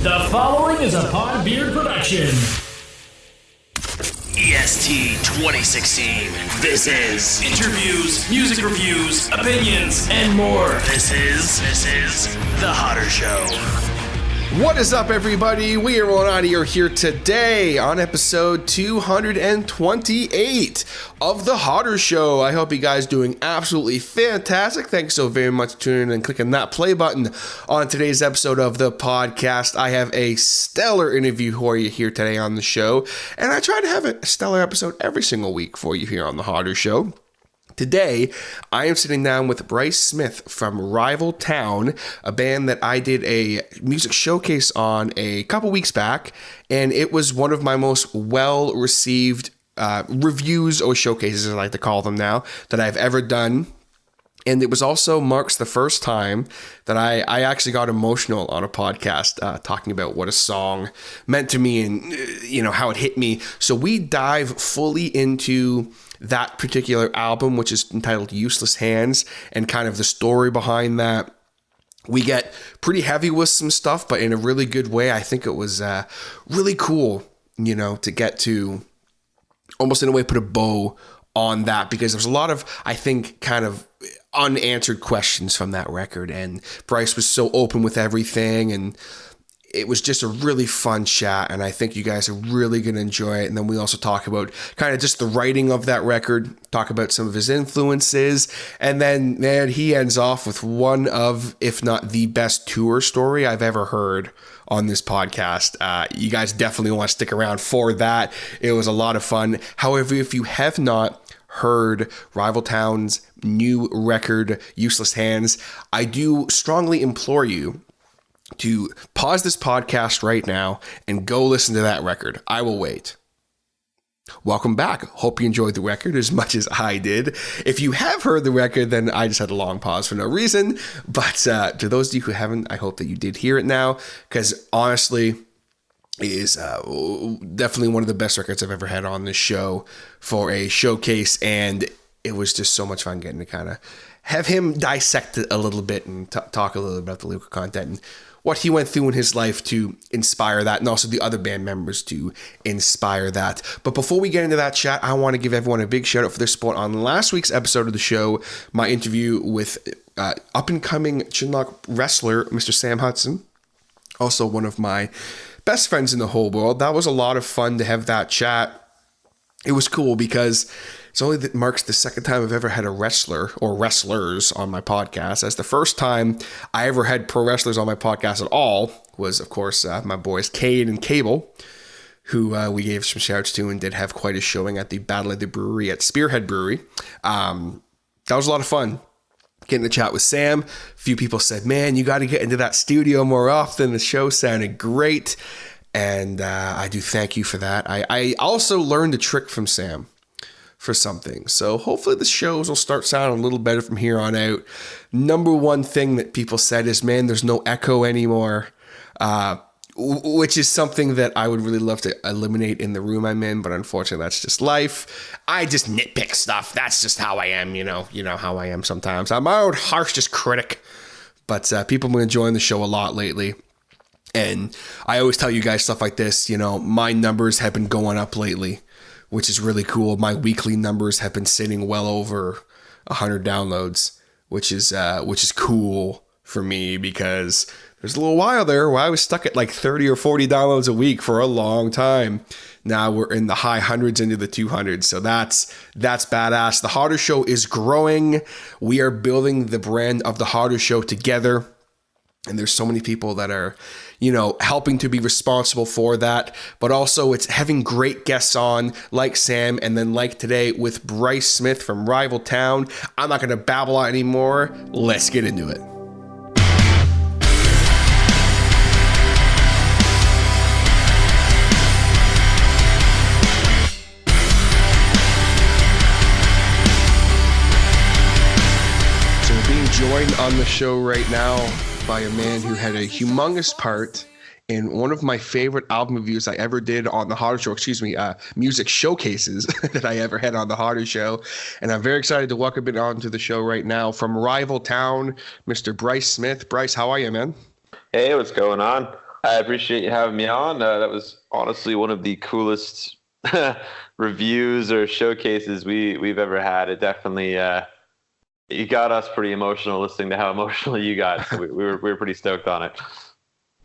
The following is a Podbeard production. EST 2016. This is Interviews, music reviews, opinions, and more. This is The Hotter Show. What is up, everybody? We are rolling out of here today on episode 228 of The Hotter Show. I hope you guys doing absolutely fantastic. Thanks so very much for tuning in and clicking that play button on today's episode of the podcast. I have a stellar interview for you here today on the show, and I try to have a stellar episode every single week for you here on The Hotter Show. Today, I am sitting down with Bryce Smith from Rival Town, a band that I did a music showcase on a couple weeks back, and it was one of my most well-received reviews or showcases, I like to call them now, that I've ever done. And it was also marks the first time that I actually got emotional on a podcast talking about what a song meant to me and how it hit me. So we dive fully into that particular album, which is entitled Useless Hands, and kind of the story behind that. We get pretty heavy with some stuff, but in a really good way. I think it was really cool, to get to almost in a way put a bow on that, because there's a lot of, I think, kind of unanswered questions from that record, and Bryce was so open with everything, and it was just a really fun chat, and I think you guys are really going to enjoy it. And then we also talk about kind of just the writing of that record, talk about some of his influences, and then he ends off with one of, if not the best tour story I've ever heard on this podcast. You guys definitely want to stick around for that. It was a lot of fun. However, if you have not heard Rival Town's new record, Useless Hands, I do strongly implore you to pause this podcast right now and go listen to that record. I will wait. Welcome back. Hope you enjoyed the record as much as I did. If you have heard the record, then I just had a long pause for no reason. But to those of you who haven't, I hope that you did hear it now, because honestly, it is definitely one of the best records I've ever had on this show for a showcase, and it was just so much fun getting to kind of have him dissect it a little bit and talk a little bit about the lyrical content and what he went through in his life to inspire that, and also the other band members to inspire that. But before we get into that chat, I want to give everyone a big shout out for their support on last week's episode of the show, my interview with up-and-coming Chinlock wrestler, Mr. Sam Hudson, also one of my best friends in the whole world. That was a lot of fun to have that chat. It was cool because it's only that marks the second time I've ever had a wrestler or wrestlers on my podcast. As the first time I ever had pro wrestlers on my podcast at all was, of course, my boys Cade and Cable, who we gave some shouts to and did have quite a showing at the Battle of the Brewery at Spearhead Brewery. That was a lot of fun. Getting to chat with Sam. A few people said, man, you got to get into that studio more often. The show sounded great. And I do thank you for that. I also learned a trick from Sam for something. So hopefully the shows will start sounding a little better from here on out. Number one thing that people said is, man, there's no echo anymore, which is something that I would really love to eliminate in the room I'm in, but unfortunately that's just life. I just nitpick stuff. That's just how I am, you know how I am sometimes. I'm my own harshest critic, but people have been enjoying the show a lot lately. And I always tell you guys stuff like this, my numbers have been going up lately, which is really cool. My weekly numbers have been sitting well over 100 downloads, which is cool for me, because there's a little while there where I was stuck at like 30 or 40 downloads a week for a long time. Now we're in the high hundreds into the 200s. So that's badass. The Hotter Show is growing. We are building the brand of The Hotter Show together. And there's so many people that are, helping to be responsible for that. But also it's having great guests on like Sam, and then like today with Bryce Smith from Rival Town. I'm not going to babble on anymore. Let's get into it. So we're being joined on the show right now by a man who had a humongous part in one of my favorite album reviews I ever did on the Hotter Show, music showcases that I ever had on the Hotter Show. And I'm very excited to welcome it on to the show right now from Rival Town, Mr. Bryce Smith. Bryce, how are you, man? Hey, what's going on? I appreciate you having me on. That was honestly one of the coolest reviews or showcases we've ever had. It definitely you got us pretty emotional listening to how emotional you got. So we were pretty stoked on it.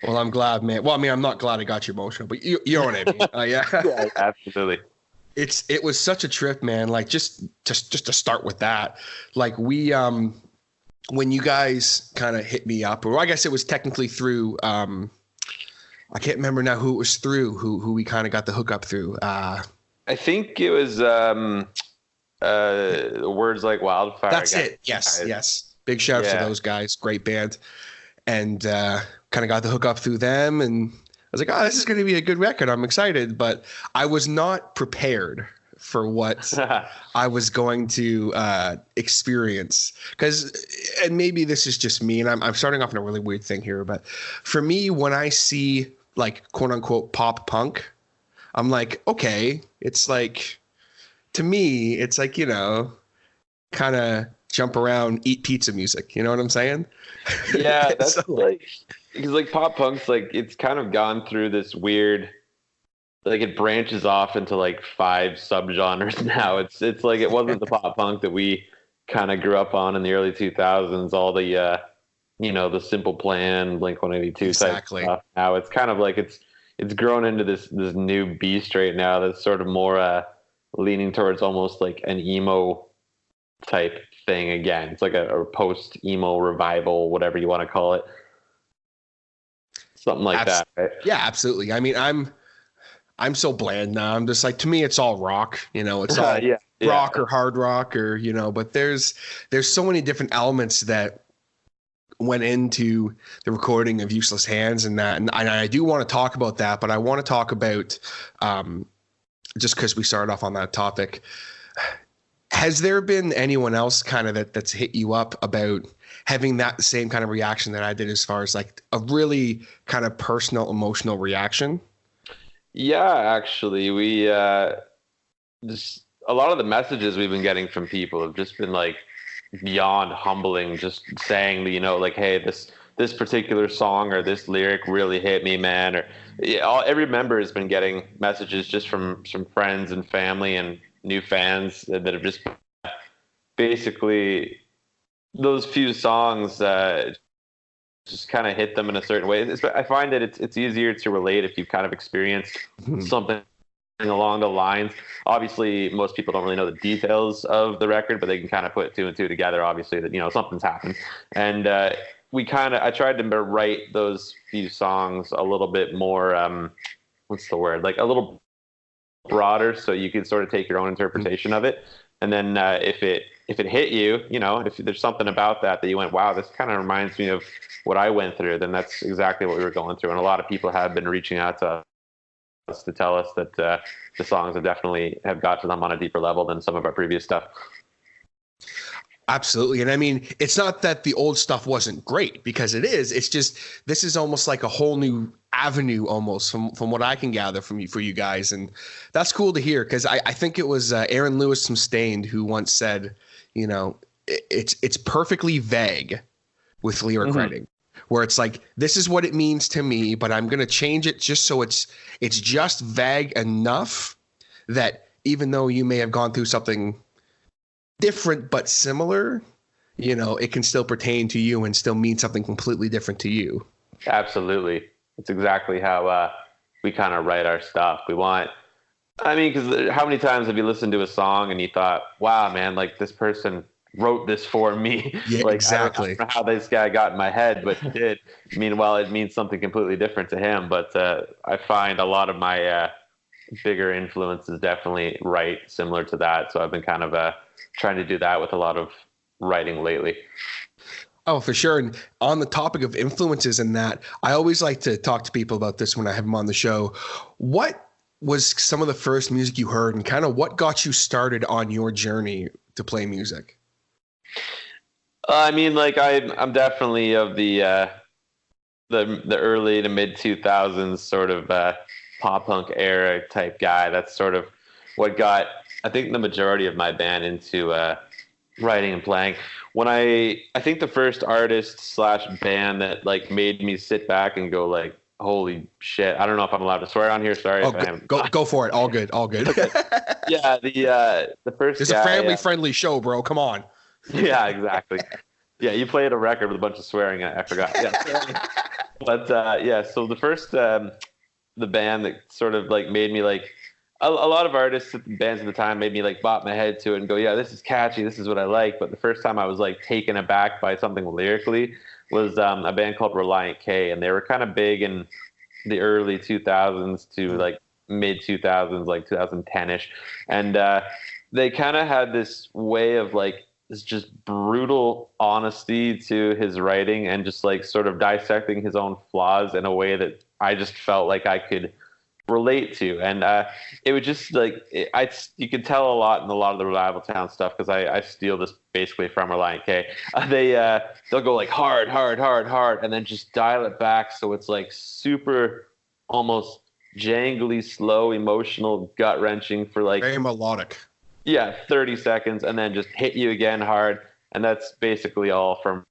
Well, I'm glad, man. Well, I mean, I'm not glad I got you emotional, but you know what I mean. Yeah. Yeah, absolutely. It was such a trip, man. Like just to start with that, like we when you guys kind of hit me up, or I guess it was technically through I can't remember now who it was through, who we kind of got the hookup through. I think it was Words Like Wildfire. That's it. Yes, yes. Big shout out to those guys. Great band. And kind of got the hookup through them, and I was like, oh, this is going to be a good record. I'm excited, but I was not prepared for what I was going to experience. And maybe this is just me, and I'm starting off in a really weird thing here, but for me, when I see like quote unquote pop punk, I'm like, okay, it's like, to me, it's like, kind of jump around, eat pizza music. You know what I'm saying? Yeah, that's so, because like pop punk's like it's kind of gone through this weird, like it branches off into like 5 subgenres now. It's like it wasn't the pop punk that we kind of grew up on in the early 2000s. All the the Simple Plan, Blink-182 type stuff. Now it's kind of like it's grown into this new beast right now that's sort of more leaning towards almost like an emo type thing again. It's like a post emo revival, whatever you want to call it. Something like that, right? Yeah, absolutely. I mean, I'm so bland now. I'm just like, to me, it's all rock. It's all rock or hard rock or But there's so many different elements that went into the recording of Useless Hands and that, and I do want to talk about that. But I want to talk about just because we started off on that topic. Has there been anyone else kind of that's hit you up about having that same kind of reaction that I did, as far as like a really kind of personal, emotional reaction? Yeah, actually, we just a lot of the messages we've been getting from people have just been like beyond humbling, just saying, like, hey, this particular song or this lyric really hit me, man. Or every member has been getting messages just from friends and family and new fans that have just basically those few songs just kind of hit them in a certain way. I find that it's easier to relate if you've kind of experienced something along the lines. Obviously, most people don't really know the details of the record, but they can kind of put 2 and 2 together, obviously, that, something's happened. And I tried to write those few songs a little bit more, what's the word? Like a little broader, so you can sort of take your own interpretation of it. And then if it hit you, if there's something about that you went, wow, this kind of reminds me of what I went through, then that's exactly what we were going through. And a lot of people have been reaching out to us to tell us that the songs have got to them on a deeper level than some of our previous stuff. Absolutely. And I mean, it's not that the old stuff wasn't great, because it is. It's just, this is almost like a whole new avenue almost from what I can gather for you guys. And that's cool to hear, because I think it was Aaron Lewis from Stained who once said, it's perfectly vague with lyric writing, where it's like, this is what it means to me, but I'm going to change it just so it's just vague enough that even though you may have gone through something different but similar, it can still pertain to you and still mean something completely different to you. Absolutely. It's exactly how we kind of write our stuff. Because how many times have you listened to a song and you thought, wow, man, like this person wrote this for me? Yeah, like, exactly. I don't know how this guy got in my head, but he did. Meanwhile, it means something completely different to him. But I find a lot of my bigger influences definitely write similar to that. So I've been kind of trying to do that with a lot of writing lately. Oh, for sure. And on the topic of influences and that, I always like to talk to people about this when I have them on the show. What was some of the first music you heard, and kind of what got you started on your journey to play music? I'm definitely of the early to mid 2000s sort of pop punk era type guy. That's sort of what got, I think, the majority of my band into writing and playing. When I think the first artist / band that like made me sit back and go like, holy shit. I don't know if I'm allowed to swear on here. Sorry Oh, if I am. go for it. All good. Yeah, the first It's guy, a family-friendly show, bro. Come on. yeah, exactly. Yeah, you played a record with a bunch of swearing. I forgot. Yeah. But yeah, so the first the band that sort of like made me like a lot of artists bands at the time made me like bop my head to it and go, yeah, this is catchy, this is what I like. But the first time I was like taken aback by something lyrically was a band called Reliant K, and they were kind of big in the early 2000s to like mid 2000s, like 2010ish, and they kind of had this way of like this just brutal honesty to his writing and just like sort of dissecting his own flaws in a way that I just felt like I could relate to. And it would just like you could tell a lot in a lot of the Reliable Town stuff, because I steal this basically from Reliant K. They'll go like hard, and then just dial it back so it's like super almost jangly, slow, emotional, gut wrenching for like Very melodic. yeah 30 seconds, and then just hit you again hard. And that's basically all from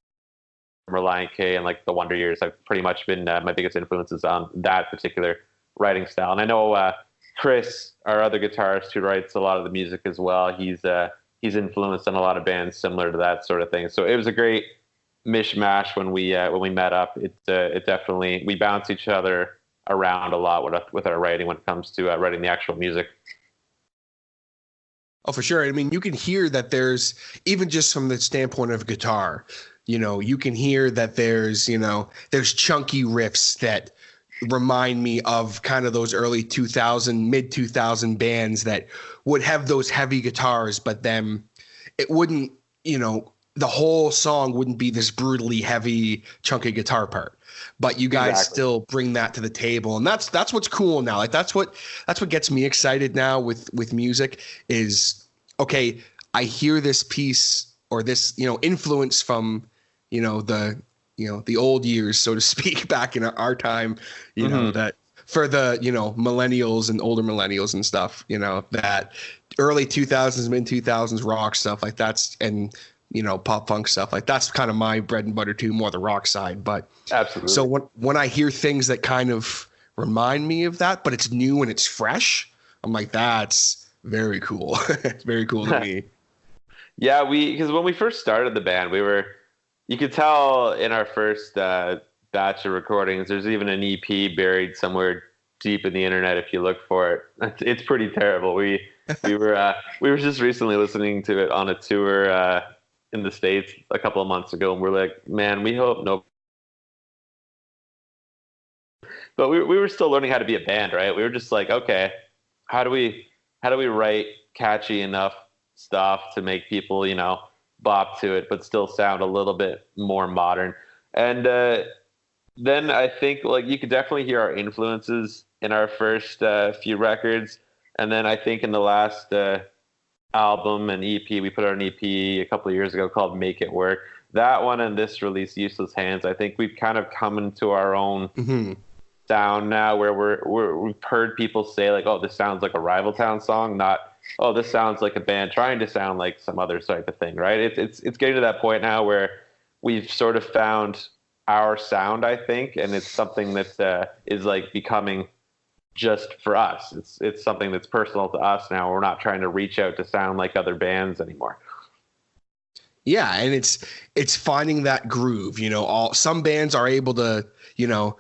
Reliant K and like the Wonder Years. I've pretty much been my biggest influences on that particular writing style. And I know Chris, our other guitarist who writes a lot of the music as well, he's influenced on a lot of bands similar to that sort of thing. So it was a great mishmash when we met up. It definitely, we bounce each other around a lot with our writing when it comes to writing the actual music. Oh, for sure. I mean, you can hear that there's, even just from the standpoint of guitar, you can hear that there's chunky riffs that remind me of kind of those early 2000, mid 2000 bands that would have those heavy guitars, but then it wouldn't, the whole song wouldn't be this brutally heavy, chunky guitar part. But you guys still bring that to the table, and that's what's cool now. Like that's what gets me excited now with music is, okay, I hear this piece or this influence from the old years, so to speak, back in our time, that for the millennials and older millennials and stuff, that early 2000s, mid 2000s rock stuff like that's, and pop punk stuff like that's kind of my bread and butter too, more the rock side. But absolutely. So when I hear things that kind of remind me of that, but it's new and it's fresh, I'm like, that's very cool. It's very cool to me. Yeah, because when we first started the band, you could tell in our first batch of recordings, there's even an EP buried somewhere deep in the internet if you look for it. It's pretty terrible. We were just recently listening to it on a tour in the States a couple of months ago, and we're like, man, we hope no. But we were still learning how to be a band, right? We were just like, okay, how do we write catchy enough stuff to make people, bop to it, but still sound a little bit more modern. And then I think like you could definitely hear our influences in our first few records. And then I think in the last album and EP, we put out an EP a couple of years ago called Make It Work. That one and this release, Useless Hands, I think we've kind of come into our own sound now, where we've heard people say like, oh, this sounds like a Rival Town song, not, oh, this sounds like a band trying to sound like some other type of thing, right? It's getting to that point now where we've sort of found our sound, I think, and it's something that is like becoming just for us. It's something that's personal to us now. We're not trying to reach out to sound like other bands anymore. Yeah, and it's finding that groove. Some bands are able to,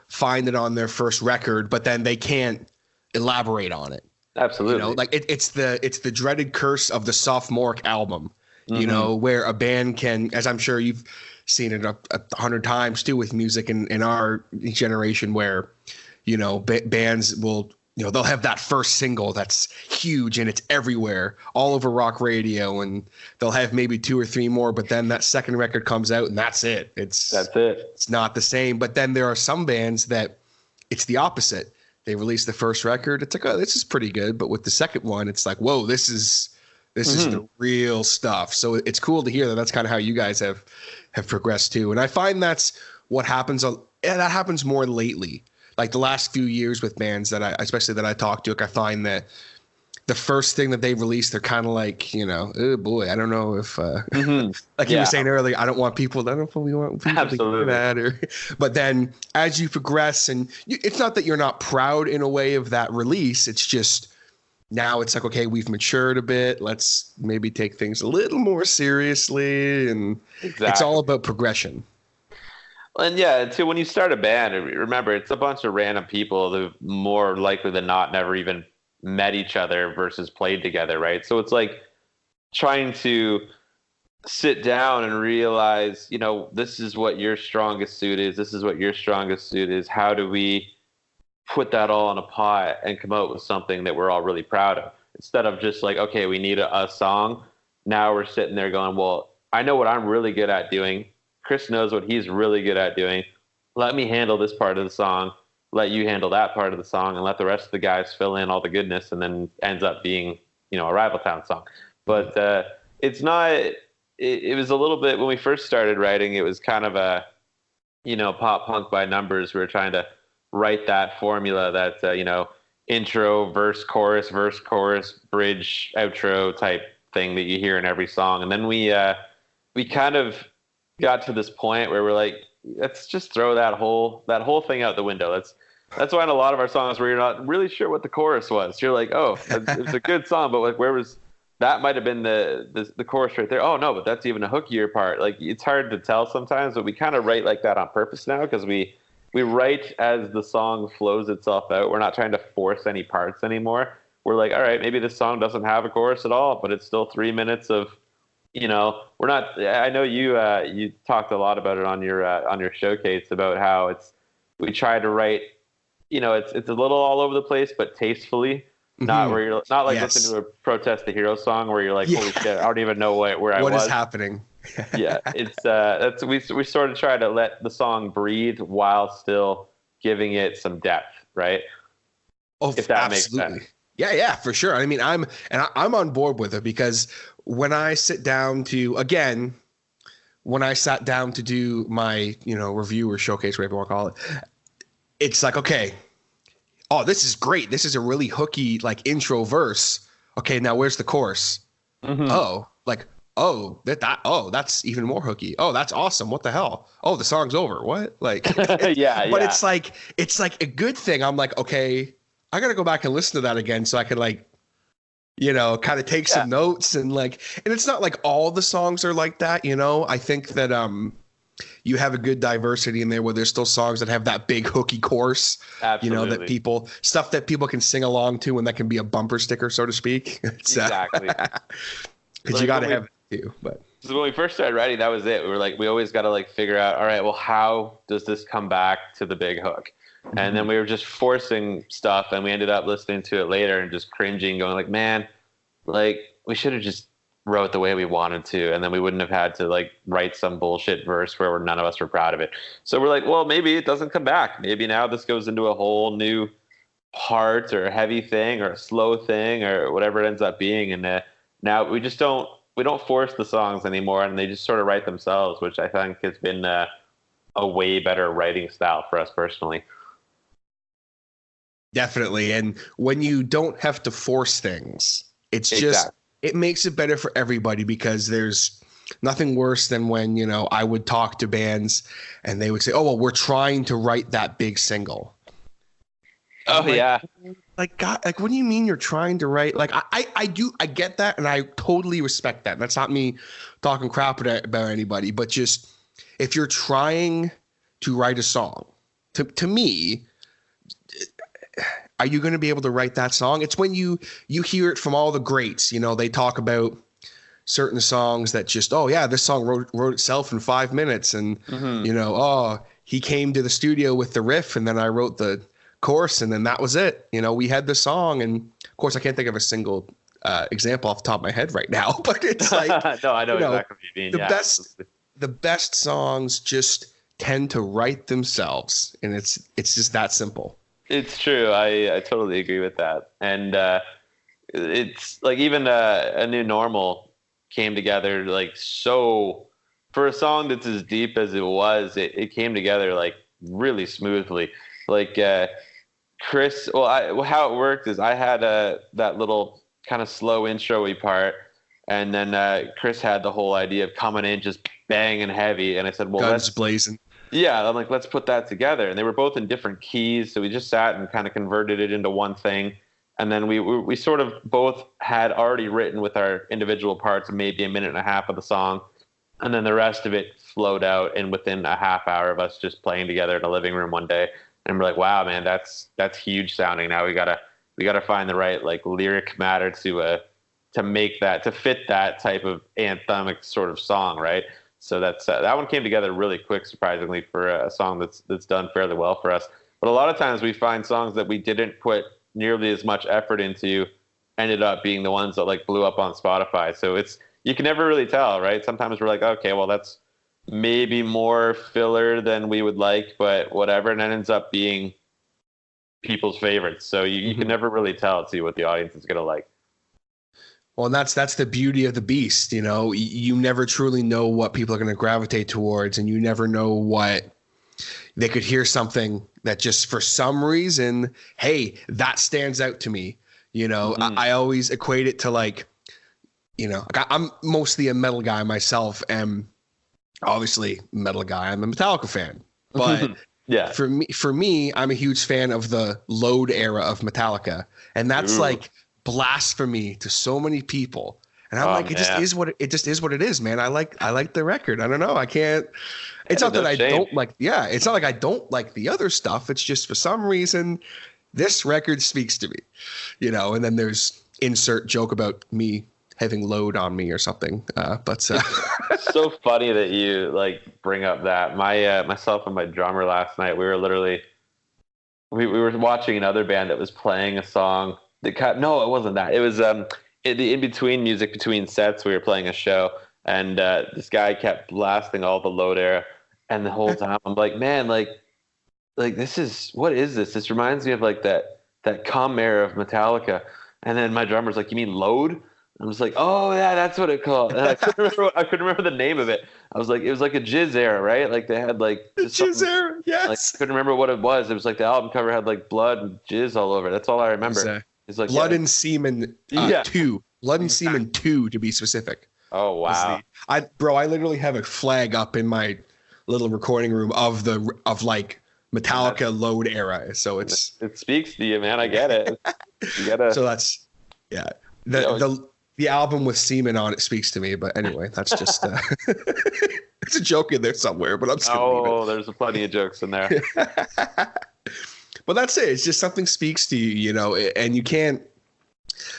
find it on their first record, but then they can't elaborate on it. Absolutely. Like it's the dreaded curse of the sophomoric album, where a band can, as I'm sure you've seen it 100 times too with music in our generation, where, bands will, they'll have that first single that's huge and it's everywhere, all over rock radio, and they'll have maybe 2 or 3 more, but then that second record comes out and that's it. It's not the same. But then there are some bands that it's the opposite. They release the first record, it's like, oh, this is pretty good, but with the second one, it's like, whoa, this is the real stuff. So it's cool to hear that that's kind of how you guys have progressed too. And I find that's what happens. That happens more lately. Like the last few years with bands especially that I talk to, I find that the first thing that they release, they're kind of like, oh boy, I don't know if, like you Yeah. were saying earlier, I don't want people to hear that. But then as you progress, and it's not that you're not proud in a way of that release. It's just now it's like, okay, we've matured a bit. Let's maybe take things a little more seriously. And It's all about progression. And yeah, too, when you start a band, remember, it's a bunch of random people who more likely than not never even met each other versus played together, right? So it's like trying to sit down and realize, this is what your strongest suit is. This is what your strongest suit is. How do we put that all in a pot and come out with something that we're all really proud of? Instead of just like, okay, we need a song. Now we're sitting there going, well, I know what I'm really good at doing. Chris knows what he's really good at doing. Let me handle this part of the song. Let you handle that part of the song, and let the rest of the guys fill in all the goodness, and then ends up being, a Rival Town song. But it's not. It was a little bit when we first started writing. It was kind of a, pop punk by numbers. We were trying to write that formula, that intro, verse, chorus, bridge, outro type thing that you hear in every song. And then we kind of got to this point where we're like, let's just throw that whole thing out the window. That's why in a lot of our songs where you're not really sure what the chorus was, you're like, oh, it's a good song, but like, where was that? Might have been the chorus right there. Oh no, but that's even a hookier part. Like, it's hard to tell sometimes, but we kind of write like that on purpose now, because we write as the song flows itself out. We're not trying to force any parts anymore. We're like, all right, maybe this song doesn't have a chorus at all, but it's still 3 minutes of, we're not. I know you talked a lot about it on your showcase about how we try to write. It's a little all over the place, but tastefully. Not where you're not like listening to a Protest the Hero song where you're like, holy shit, I don't even know where I was. What is happening? Yeah, it's we sort of try to let the song breathe while still giving it some depth, right? Oh, if that absolutely. makes sense. Yeah, for sure. I mean, I'm on board with it, because when I sit down to when I sat down to do my review or showcase, whatever you want to call it, it's like, okay, oh, this is great. This is a really hooky like intro verse. Okay, now where's the chorus? Oh, like, oh, that's even more hooky. Oh, that's awesome. What the hell? Oh, the song's over. What? Like, yeah. But it's like a good thing. I'm like, okay, I got to go back and listen to that again so I can like, kind of take some notes and it's not like all the songs are like that. I think that you have a good diversity in there where there's still songs that have that big hooky chorus, Absolutely. that people can sing along to, and that can be a bumper sticker, so to speak. Exactly. Because you got to have it too. But so when we first started writing, that was it. We were like, we always got to like figure out, all right, well, how does this come back to the big hook? And then we were just forcing stuff, and we ended up listening to it later and just cringing, going like, man, like we should have just wrote the way we wanted to, and then we wouldn't have had to like write some bullshit verse where none of us were proud of it. So we're like, well, maybe it doesn't come back. Maybe now this goes into a whole new part or a heavy thing or a slow thing or whatever it ends up being. And now we don't force the songs anymore, and they just sort of write themselves, which I think has been a way better writing style for us personally. Definitely. And when you don't have to force things, it's just, it makes it better for everybody, because there's nothing worse than when, I would talk to bands and they would say, oh, well, we're trying to write that big single. Oh, yeah. Like, God, like, what do you mean you're trying to write? Like, I get that, and I totally respect that. That's not me talking crap about anybody, but just if you're trying to write a song, to me, are you going to be able to write that song? It's when you hear it from all the greats. They talk about certain songs that just, oh yeah, this song wrote itself in 5 minutes, and oh, he came to the studio with the riff, and then I wrote the chorus, and then that was it. We had the song, and of course I can't think of a single example off the top of my head right now, but it's like, no, I know exactly what you mean. The best songs just tend to write themselves, and it's just that simple. It's true. I totally agree with that. And it's like even A New Normal came together like so, for a song that's as deep as it was, it came together like really smoothly. Like Chris, how it worked is I had that little kind of slow intro-y part. And then Chris had the whole idea of coming in just banging heavy. And I said, well, Guns blazing. Yeah, I'm like, let's put that together. And they were both in different keys. So we just sat and kind of converted it into one thing. And then we sort of both had already written with our individual parts maybe a minute and a half of the song. And then the rest of it flowed out in within a half hour of us just playing together in a living room one day. And we're like, wow, man, that's huge sounding. Now we gotta find the right like lyric matter to make that, to fit that type of anthemic sort of song, right? So that's that one came together really quick, surprisingly, for a song that's done fairly well for us. But a lot of times we find songs that we didn't put nearly as much effort into ended up being the ones that like blew up on Spotify. So you can never really tell, right? Sometimes we're like, okay, well, that's maybe more filler than we would like, but whatever, and it ends up being people's favorites. So you can never really tell, see what the audience is gonna like. Well, and that's the beauty of the beast, you know. You never truly know what people are going to gravitate towards, and you never know what they could hear something that just for some reason, hey, that stands out to me. You know, I always equate it to like, you know, I'm mostly a metal guy myself, and obviously metal guy. I'm a Metallica fan, but yeah, for me, I'm a huge fan of the Load era of Metallica, and that's like blasphemy to so many people. And I'm like, it just is what it is, man. I like the record. I don't know. I can't. It's not that I don't like. Yeah, it's not like I don't like the other stuff. It's just for some reason, this record speaks to me, you know. And then there's insert joke about me having Load on me or something. But it's so funny that you like bring up that. Myself and my drummer last night, we were watching another band that was playing a song. No, it wasn't that. It was in between music, between sets, we were playing a show, and this guy kept blasting all the Load era, and the whole time I'm like, man, like this is, what is this? This reminds me of like that Come era of Metallica. And then my drummer's like, you mean Load? I was like, oh yeah, that's what it called. And I couldn't remember the name of it. I was like, it was like a Jizz era, right? Like they had like the Jizz era, yes. Like, I couldn't remember what it was. It was like the album cover had like blood and jizz all over it. That's all I remember. It's like Blood and Semen 2. Blood and Semen 2 to be specific. Oh wow. I literally have a flag up in my little recording room of like Metallica Load era. So it speaks to you, man. I get it. You gotta. So that's the album with Semen on it speaks to me. But anyway, that's just it's a joke in there somewhere. But I'm just gonna leave it. There's plenty of jokes in there. But that's it. It's just something speaks to you, you know, and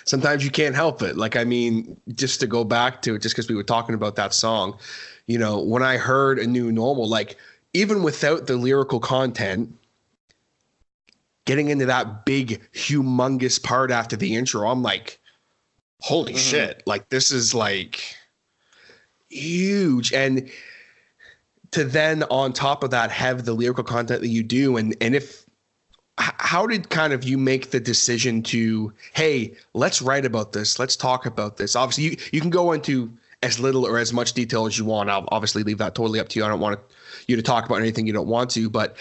sometimes you can't help it. Like, I mean, just to go back to it, just because we were talking about that song, you know, when I heard A New Normal, like even without the lyrical content, getting into that big, humongous part after the intro, I'm like, holy shit. Like, this is like huge. And to then on top of that, have the lyrical content that you do. And how did kind of you make the decision to, hey, let's write about this. Let's talk about this. Obviously, you can go into as little or as much detail as you want. I'll obviously leave that totally up to you. I don't want you to talk about anything you don't want to. But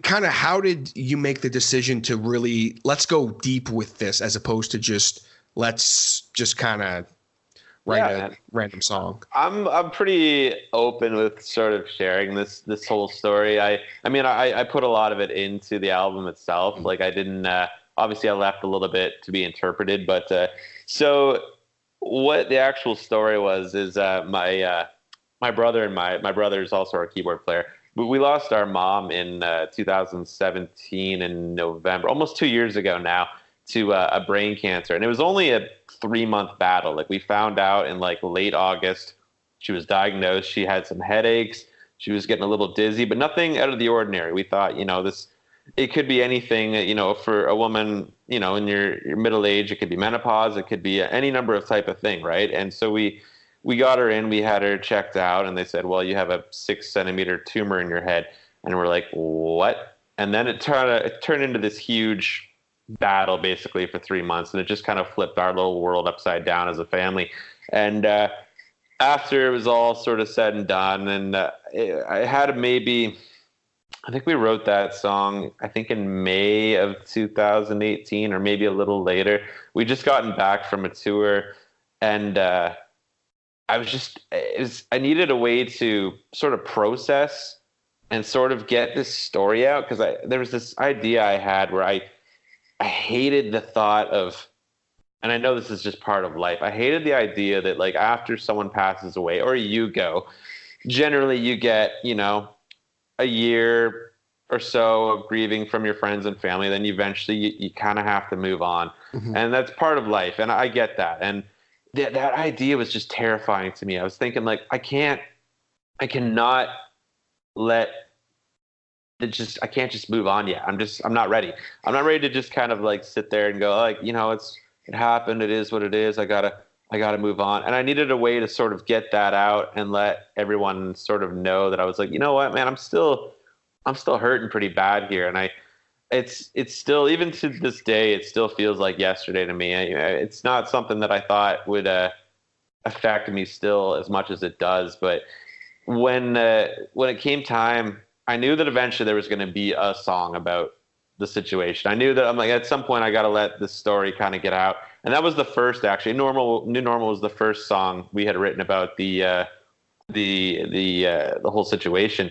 kind of how did you make the decision to really let's go deep with this as opposed to let's just kind of write a random song? I'm pretty open with sort of sharing this whole story. I mean I put a lot of it into the album itself. Like I didn't obviously I left a little bit to be interpreted, but so what the actual story was is my brother and my brother is also our keyboard player. We lost our mom in 2017 in November, almost 2 years ago now, to a brain cancer, and it was only a 3-month battle. Like we found out in like late August, she was diagnosed. She had some headaches. She was getting a little dizzy, but nothing out of the ordinary. We thought, you know, it could be anything, you know, for a woman, you know, in your middle age, it could be menopause. It could be any number of type of thing. Right. And so we got her in, we had her checked out, and they said, well, you have a 6-centimeter tumor in your head. And we're like, what? And then it turned into this huge battle basically for 3 months, and it just kind of flipped our little world upside down as a family. And after it was all sort of said and done, and I had maybe I think we wrote that song, I think in May of 2018 or maybe a little later. We just gotten back from a tour, and I needed a way to sort of process and sort of get this story out, because there was this idea I had where I hated the thought of, and I know this is just part of life. I hated the idea that like after someone passes away or you go, generally you get, a year or so of grieving from your friends and family. Then eventually you kind of have to move on. Mm-hmm. And that's part of life. And I get that. And that idea was just terrifying to me. I was thinking like, I cannot let I can't just move on yet. I'm not ready. I'm not ready to just kind of like sit there and go like, it happened. It is what it is. I gotta move on. And I needed a way to sort of get that out and let everyone sort of know that I was like, you know what, man, I'm still hurting pretty bad here. And it's still, even to this day, it still feels like yesterday to me. It's not something that I thought would affect me still as much as it does. But when it came time, I knew that eventually there was going to be a song about the situation. I knew that I'm like, at some point I got to let this story kind of get out. And that was the first, actually. New Normal was the first song we had written about the whole situation.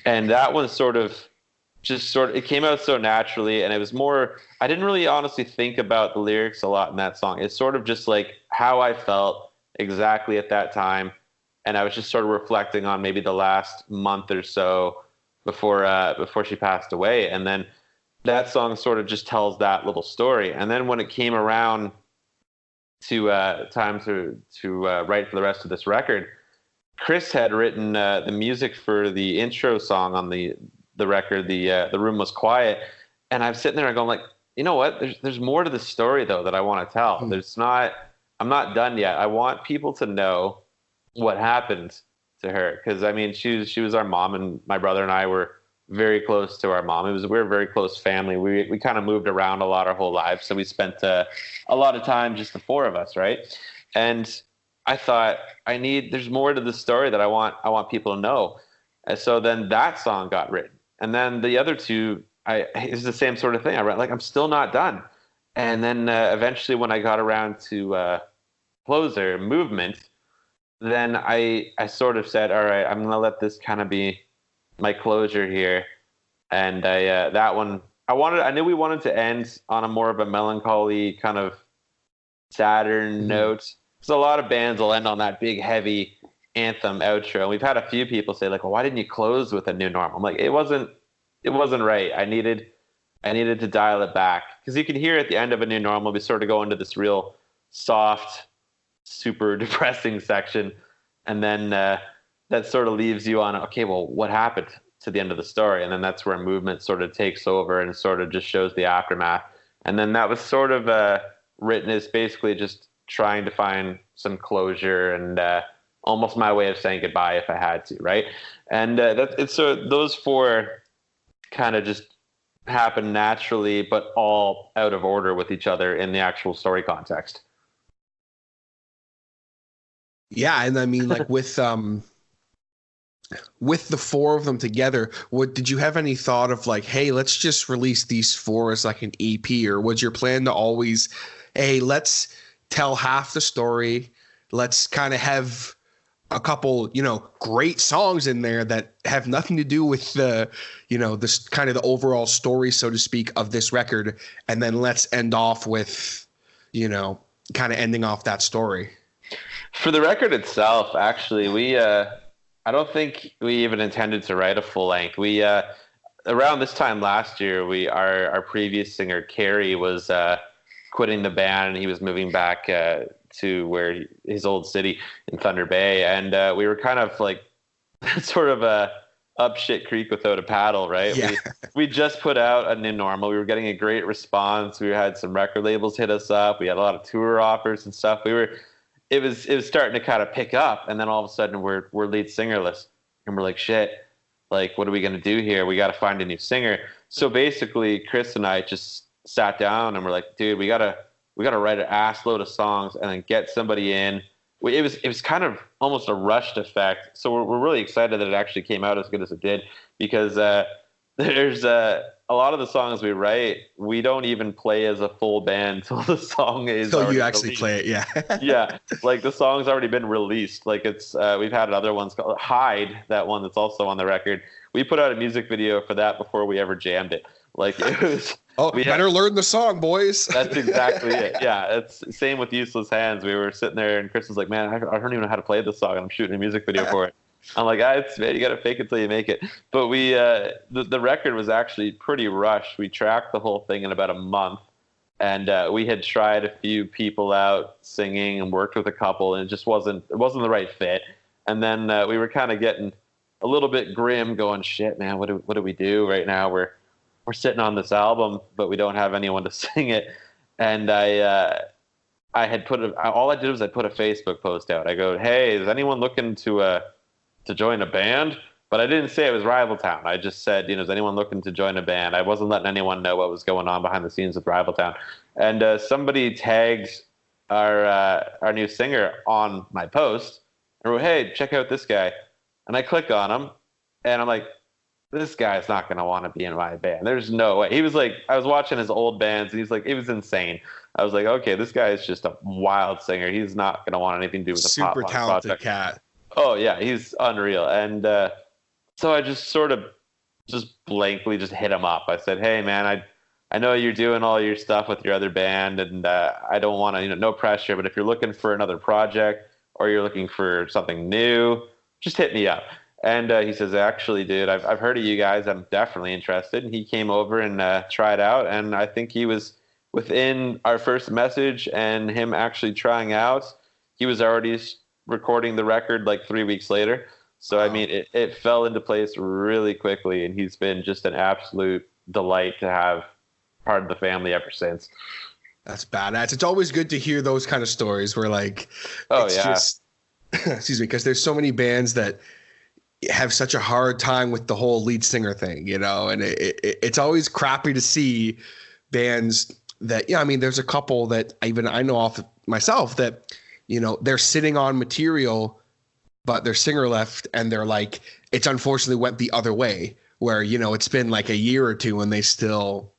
And that one it came out so naturally, and it was more, I didn't really honestly think about the lyrics a lot in that song. It's sort of just like how I felt exactly at that time. And I was just sort of reflecting on maybe the last month or so before she passed away. And then that song sort of just tells that little story. And then when it came around to time to write for the rest of this record, Chris had written the music for the intro song on the record, the Room Was Quiet. And I'm sitting there and going like, you know what? There's more to the story though that I want to tell. I'm not done yet. I want people to know what happened to her, because I mean she was our mom, and my brother and I were very close to our mom. We were a very close family. We kind of moved around a lot our whole lives, so we spent a lot of time just the four of us, right? And I thought there's more to the story that I want people to know. And so then that song got written, and then the other two, it's the same sort of thing. I wrote like, I'm still not done. And then eventually when I got around to Closer, Movement, then I sort of said, all right, I'm going to let this kind of be my closure here. And that one, I knew we wanted to end on a more of a melancholy kind of sadder note. Because a lot of bands will end on that big, heavy anthem outro. And we've had a few people say like, well, why didn't you close with a New Normal? I'm like, it wasn't right. I needed to dial it back. Because you can hear at the end of a New Normal, we sort of go into this real soft, super depressing section, and then that sort of leaves you on, okay, well, what happened to the end of the story? And then that's where Movement sort of takes over and sort of just shows the aftermath. And then that was sort of written as basically just trying to find some closure and almost my way of saying goodbye if I had to, right? And so those four kind of just happen naturally, but all out of order with each other in the actual story context. Yeah, and I mean, like with the four of them together, did you have any thought of like, hey, let's just release these four as like an EP, or was your plan to always, hey, let's tell half the story, let's kind of have a couple, great songs in there that have nothing to do with the, this kind of the overall story, so to speak, of this record, and then let's end off with, kind of ending off that story? For the record itself, actually, we I don't think we even intended to write a full length. We around this time last year, our previous singer Carrie was quitting the band, and he was moving back to where his old city in Thunder Bay, and we were kind of like sort of up shit creek without a paddle, right? Yeah. We just put out a New Normal. We were getting a great response. We had some record labels hit us up. We had a lot of tour offers and stuff. It was starting to kind of pick up, and then all of a sudden we're lead singerless, and we're like, shit, like what are we gonna do here? We got to find a new singer. So basically, Chris and I just sat down and we're like, dude, we gotta write an ass load of songs and then get somebody in. It was kind of almost a rushed effect. So we're really excited that it actually came out as good as it did, because there's a lot of the songs we write, we don't even play as a full band until the song is So already you actually released. play it, yeah. Yeah, like the song's already been released. Like it's we've had other ones called Hide, that one that's also on the record. We put out a music video for that before we ever jammed it. Like it was. Oh, better learn the song, boys. That's exactly it. Yeah, it's same with Useless Hands. We were sitting there, and Chris was like, "Man, I don't even know how to play this song, and I'm shooting a music video for it." I'm like, man, you got to fake it till you make it. But we, the record was actually pretty rushed. We tracked the whole thing in about a month, and we had tried a few people out singing and worked with a couple, and it wasn't the right fit. And then we were kind of getting a little bit grim, going, "Shit, man, what do we do right now? We're sitting on this album, but we don't have anyone to sing it." And I had all I did was I put a Facebook post out. I go, "Hey, is anyone looking to join a band?" But I didn't say it was Rival Town. I just said, is anyone looking to join a band? I wasn't letting anyone know what was going on behind the scenes with Rival Town. And somebody tagged our new singer on my post and wrote, "Hey, check out this guy." And I click on him, and I'm like, this guy's not going to want to be in my band. There's no way. He was like, I was watching his old bands, and he's like, it was insane. I was like, okay, this guy is just a wild singer. He's not going to want anything to do with a pop punk talented project. cat. Oh yeah, he's unreal. And so I just sort of just blankly just hit him up. I said, "Hey man, I know you're doing all your stuff with your other band, and I don't want to, no pressure, but if you're looking for another project or you're looking for something new, just hit me up." And he says, "Actually, dude, I've heard of you guys. I'm definitely interested." And he came over and tried out. And I think he was within our first message and him actually trying out, he was already recording the record like 3 weeks later. So, wow. I mean, it fell into place really quickly. And he's been just an absolute delight to have part of the family ever since. That's badass. It's always good to hear those kind of stories where like, just, excuse me, because there's so many bands that have such a hard time with the whole lead singer thing, and it's always crappy to see bands that, I mean, there's a couple that I know off myself that, they're sitting on material, but their singer left and they're like, it's unfortunately went the other way where, it's been like a year or two and they still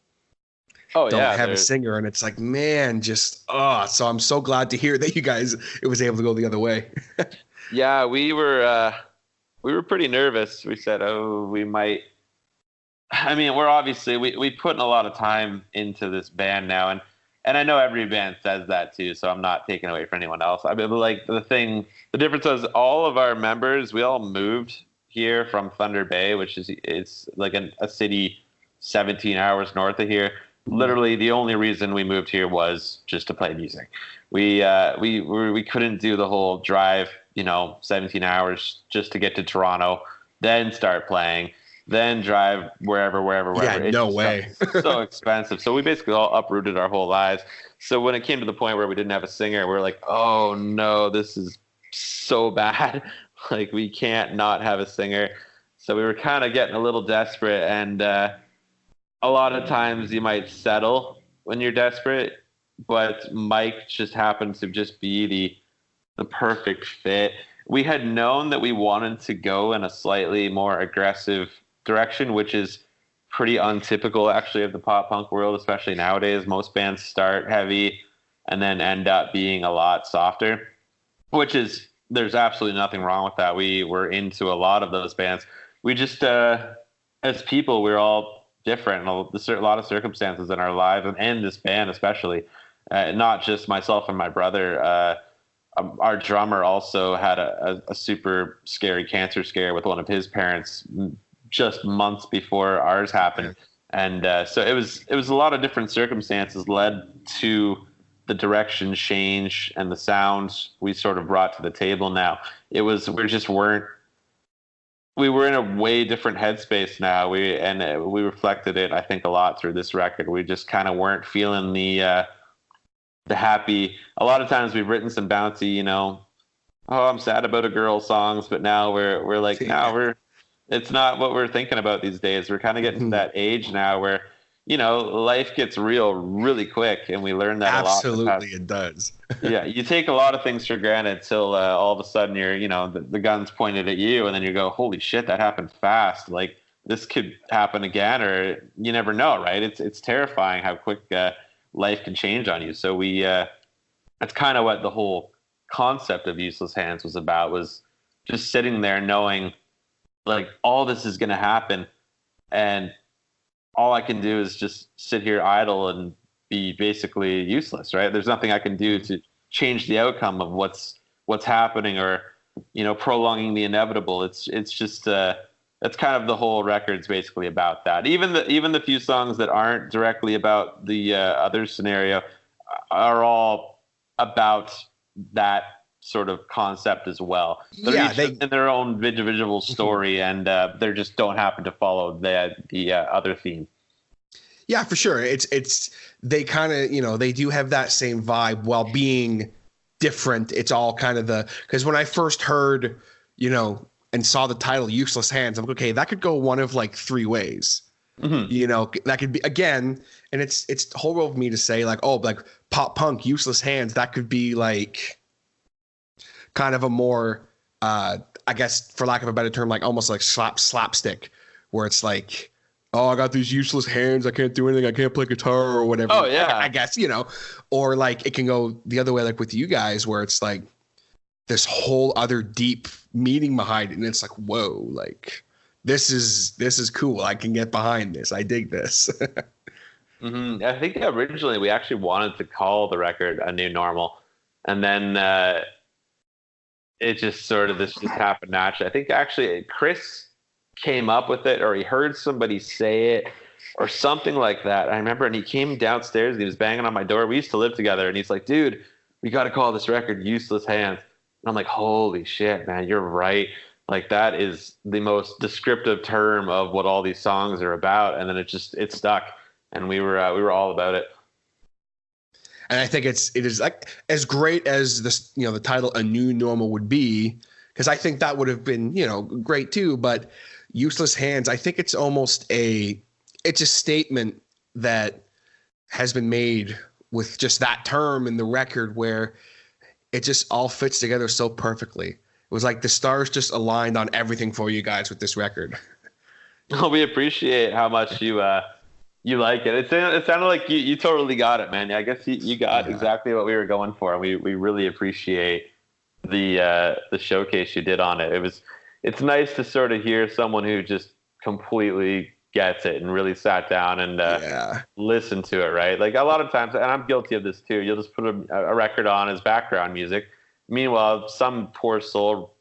don't have a singer. And it's like, man, so I'm so glad to hear that you guys, it was able to go the other way. Yeah, we were pretty nervous. We said, we might. I mean, we're obviously we put in a lot of time into this band now, and I know every band says that too. So I'm not taking away from anyone else. I mean, like the difference was all of our members, we all moved here from Thunder Bay, which it's like a city 17 hours north of here. Literally, the only reason we moved here was just to play music. We couldn't do the whole drive, 17 hours just to get to Toronto, then start playing, then drive wherever. Yeah, no way. So expensive. So we basically all uprooted our whole lives. So when it came to the point where we didn't have a singer, we were like, oh no, this is so bad. Like we can't not have a singer. So we were kind of getting a little desperate, and a lot of times you might settle when you're desperate, but Mike just happened to just be the perfect fit. We had known that we wanted to go in a slightly more aggressive direction, which is pretty untypical actually of the pop punk world, especially nowadays. Most bands start heavy and then end up being a lot softer, there's absolutely nothing wrong with that. We were into a lot of those bands. We just, as people, we're all different, and there's a lot of circumstances in our lives, and this band especially, not just myself and my brother. Our drummer also had a super scary cancer scare with one of his parents just months before ours happened. And so it was a lot of different circumstances led to the direction change and the sounds we sort of brought to the table now. We were in a way different headspace now. We reflected it, I think, a lot through this record. We just kind of weren't feeling the happy. A lot of times we've written some bouncy, I'm sad about a girl songs, but now we're like, it's not what we're thinking about these days. We're kind of getting to that age now where, life gets real really quick, and we learn that a lot. Absolutely, it does. Yeah, you take a lot of things for granted till all of a sudden you're, the gun's pointed at you, and then you go, holy shit, that happened fast. Like, this could happen again, or you never know, right? It's terrifying how quick life can change on you. So that's kind of what the whole concept of Useless Hands was about, was just sitting there knowing like all this is going to happen, and all I can do is just sit here idle and be basically useless, right? There's nothing I can do to change the outcome of what's happening, or prolonging the inevitable. It's just that's kind of the whole record's basically about that. Even the few songs that aren't directly about the other scenario are all about that sort of concept as well. They're each in their own individual story, and they just don't happen to follow the other theme. Yeah, for sure. It's they kind of, they do have that same vibe while being different. It's all kind of because when I first heard, and saw the title Useless Hands, I'm like, okay, that could go one of like three ways. Mm-hmm. That could be, again, and it's horrible of me to say like, oh, like pop punk, Useless Hands, that could be like kind of a more, I guess for lack of a better term, like almost like slapstick, where it's like, oh, I got these useless hands, I can't do anything, I can't play guitar or whatever. Oh yeah, I guess, or like it can go the other way, like with you guys, where it's like this whole other deep meaning behind it, and it's like, whoa, like this is cool, I can get behind this, I dig this. Mm-hmm. I think originally we actually wanted to call the record A New Normal, and then it just sort of, this just happened naturally. I think actually Chris came up with it, or he heard somebody say it or something like that. I remember, and he came downstairs and he was banging on my door. We used to live together, and he's like, dude, we got to call this record Useless Hands. And I'm like, holy shit, man, you're right. Like that is the most descriptive term of what all these songs are about. And then it stuck, and we were all about it. And I think it is like as great as this, the title A New Normal would be, because I think that would have been, great too, but Useless Hands, I think it's almost it's a statement that has been made with just that term in the record, where it just all fits together so perfectly. It was like the stars just aligned on everything for you guys with this record. Well, we appreciate how much you like it. It sounded like you totally got it, man. I guess you got exactly what we were going for, and we really appreciate the showcase you did on it. It's nice to sort of hear someone who just completely gets it and really sat down and listened to it, right? Like a lot of times, and I'm guilty of this too, you'll just put a record on as background music. Meanwhile, some poor soul,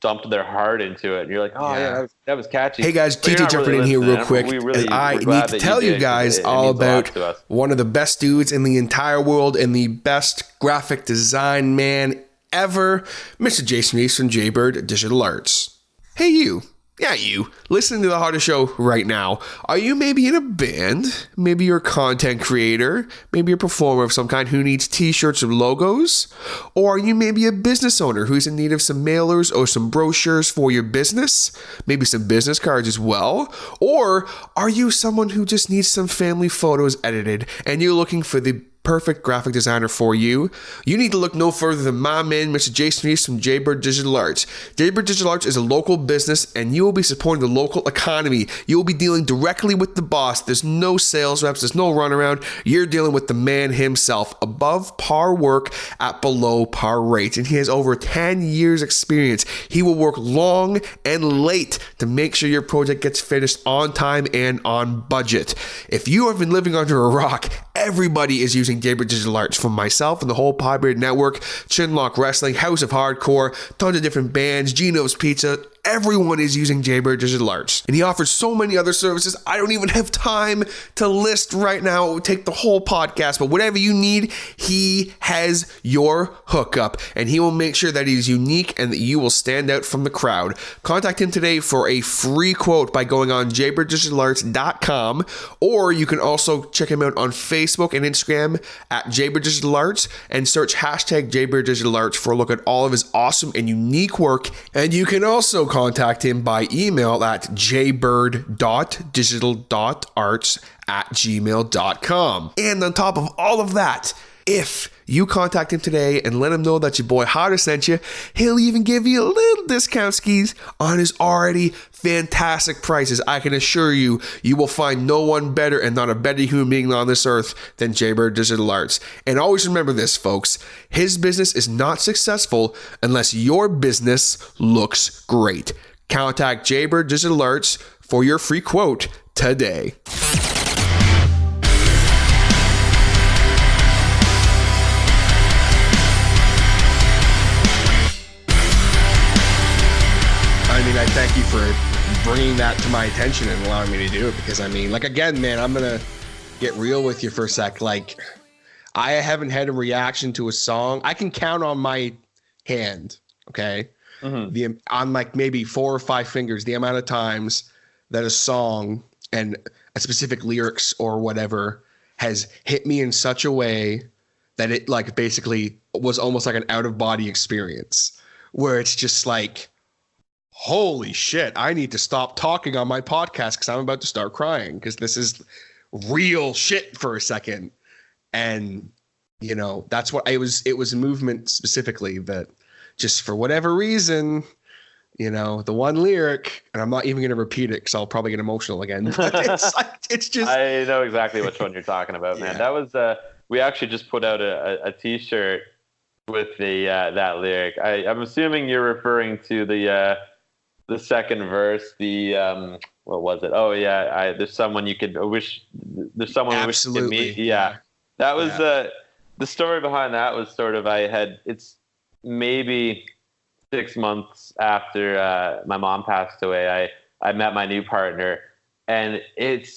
dumped their heart into it, and you're like, oh yeah, that was catchy. Hey guys, TJ jumping in here real quick. I need to tell you guys all about one of the best dudes in the entire world and the best graphic design man ever, Mr. Jason Reese from Jaybird Digital Arts. Hey you. Yeah, you, listening to the Harder Show right now. Are you maybe in a band? Maybe you're a content creator? Maybe you're a performer of some kind who needs t-shirts or logos? Or are you maybe a business owner who's in need of some mailers or some brochures for your business? Maybe some business cards as well? Or are you someone who just needs some family photos edited and you're looking for the perfect graphic designer for you? You need to look no further than my man, Mr. Jason Reese from Jaybird Digital Arts. Jaybird Digital Arts is a local business, and you will be supporting the local economy. You will be dealing directly with the boss. There's no sales reps. There's no runaround. You're dealing with the man himself. Above par work at below par rates. And he has over 10 years experience. He will work long and late to make sure your project gets finished on time and on budget. If you have been living under a rock, everybody is using Jaybird Digital Arts, from myself and the whole Podbeard Network, Chinlock Wrestling, House of Hardcore, tons of different bands, Gino's Pizza. Everyone is using Jaybird Digital Arts. And he offers so many other services, I don't even have time to list right now. It would take the whole podcast, but whatever you need, he has your hookup, and he will make sure that he is unique and that you will stand out from the crowd. Contact him today for a free quote by going on JaybirDigitalArts.com, or you can also check him out on Facebook and Instagram at Jaybird Digital Arts and search hashtag Jaybird Digital Arts for a look at all of his awesome and unique work. And you can also contact him by email at jaybird.digital.arts@gmail.com. And on top of all of that, If you contact him today and let him know that your boy Hotter sent you, he'll even give you a little discount skis on his already fantastic prices. I can assure you, you will find no one better and not a better human being on this earth than Jaybird Digital Arts. And always remember this, folks. His business is not successful unless your business looks great. Contact Jaybird Digital Arts for your free quote today. I mean, I thank you for bringing that to my attention and allowing me to do it, because I mean, like, again, man, I'm going to get real with you for a sec. Like, I haven't had a reaction to a song. I can count on my hand, okay? On like maybe 4 or 5 fingers, the amount of times that a song and a specific lyrics or whatever has hit me in such a way that it like basically was almost like an out of body experience, where it's just like, holy shit, I need to stop talking on my podcast because I'm about to start crying because this is real shit for a second. And, you know, that's what it was a movement specifically that just for whatever reason, you know, the one lyric, and I'm not even going to repeat it because I'll probably get emotional again. But it's like, it's just. I know exactly which one you're talking about, man. Yeah. That was, we actually just put out a t-shirt with the that lyric. I'm assuming you're referring to the second verse, what was it? Oh yeah, there's someone you could wish. There's someone Absolutely. Wish to meet. Yeah, that was the story behind that was sort of it's maybe 6 months after my mom passed away. I met my new partner, and it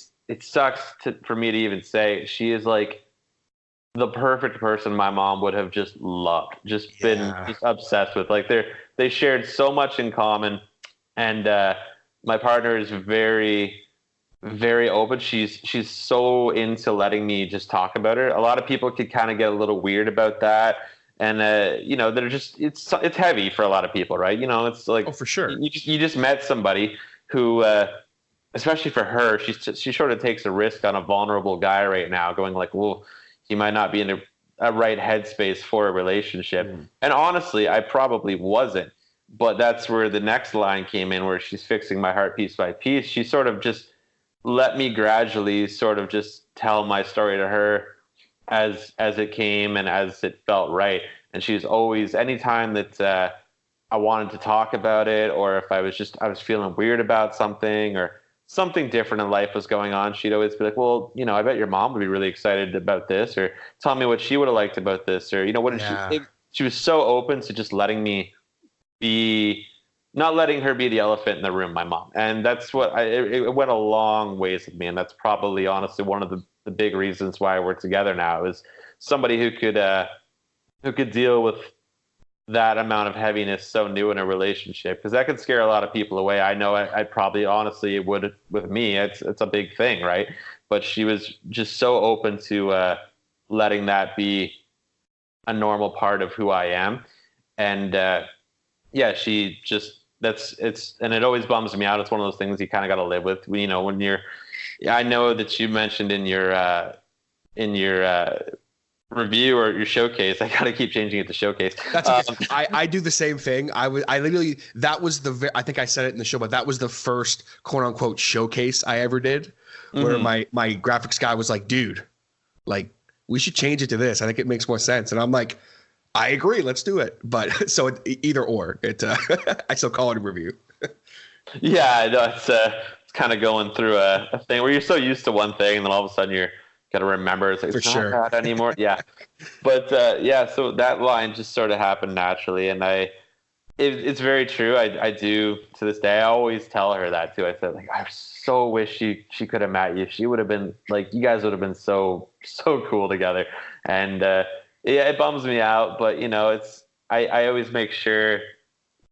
sucks for me to even say she is like the perfect person my mom would have just loved, been just obsessed with. Like they shared so much in common. And my partner is very, very open. She's so into letting me just talk about her. A lot of people could kind of get a little weird about that, and you know, they're just it's heavy for a lot of people, right? You know, it's like for sure. You just met somebody who, especially for her, she sort of takes a risk on a vulnerable guy right now, going like, well, he might not be in a right headspace for a relationship. And honestly, I probably wasn't. But that's where the next line came in, where she's fixing my heart piece by piece. She sort of just let me gradually sort of just tell my story to her as it came and as it felt right. And she's always, anytime that I wanted to talk about it, or if I was feeling weird about something or something different in life was going on, she'd always be like, well, you know, I bet your mom would be really excited about this, or tell me what she would have liked about this, or, you know, what did she was so open to just letting me not letting her be the elephant in the room, my mom. And that's what it went a long ways with me. And that's probably honestly one of the big reasons why we're together now, is somebody who could deal with that amount of heaviness so new in a relationship, because that could scare a lot of people away. I know I probably honestly it would with me. It's a big thing, right? But she was just so open to letting that be a normal part of who I am. And yeah, she just and it always bums me out. It's one of those things you kind of got to live with. You know, when I know that you mentioned in your review or your showcase. I got to keep changing it to showcase. That's okay. I do the same thing. I literally, that was I think I said it in the show, but that was the first quote unquote showcase I ever did, where my graphics guy was like, dude, like we should change it to this. I think it makes more sense. And I'm like, I agree. Let's do it. But so either or, I still call it a review. Yeah, no, it's kind of going through a thing where you're so used to one thing, and then all of a sudden you're got to remember it's like, it's not that anymore. Yeah, but yeah, so that line just sort of happened naturally, and it's very true. I do to this day. I always tell her that too. I said, like, I so wish she could have met you. She would have been like, you guys would have been so cool together. And yeah, it bums me out, but you know, I always make sure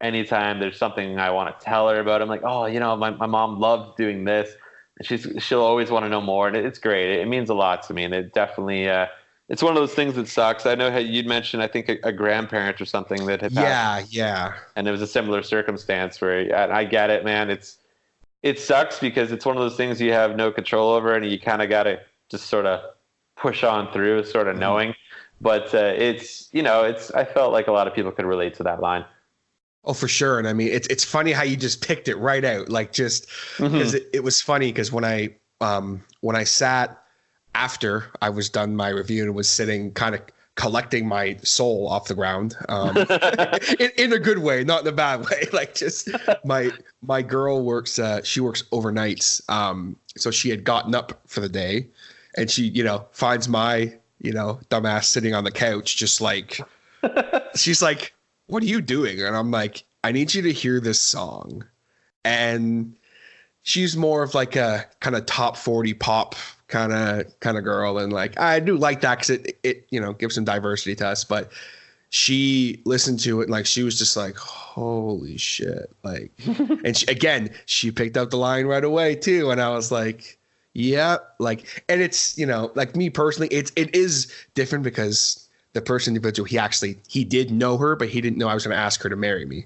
anytime there's something I want to tell her about, I'm like, oh, you know, my mom loved doing this, and she'll always want to know more, and it's great. It means a lot to me, and it definitely it's one of those things that sucks. I know you'd mentioned, I think, a grandparent or something that had happened. Yeah. And it was a similar circumstance where I get it, man. It sucks because it's one of those things you have no control over, and you kind of got to just sort of push on through, sort of knowing. But I felt like a lot of people could relate to that line. Oh, for sure. And I mean, it's funny how you just picked it right out, like just because it was funny because when I sat after I was done my review and was sitting kind of collecting my soul off the ground, in a good way, not in a bad way. Like just my girl works, she works overnights. So she had gotten up for the day and she, finds my, dumbass sitting on the couch, just like, she's like, what are you doing? And I'm like, I need you to hear this song. And she's more of like a kind of top 40 pop kind of girl. And like, I do like that because it gives some diversity to us. But she listened to it and like, she was just like, holy shit. Like, and she picked up the line right away too. And I was like, yeah, like, and it's, like me personally, it is different because the person individual, he did know her, but he didn't know I was going to ask her to marry me.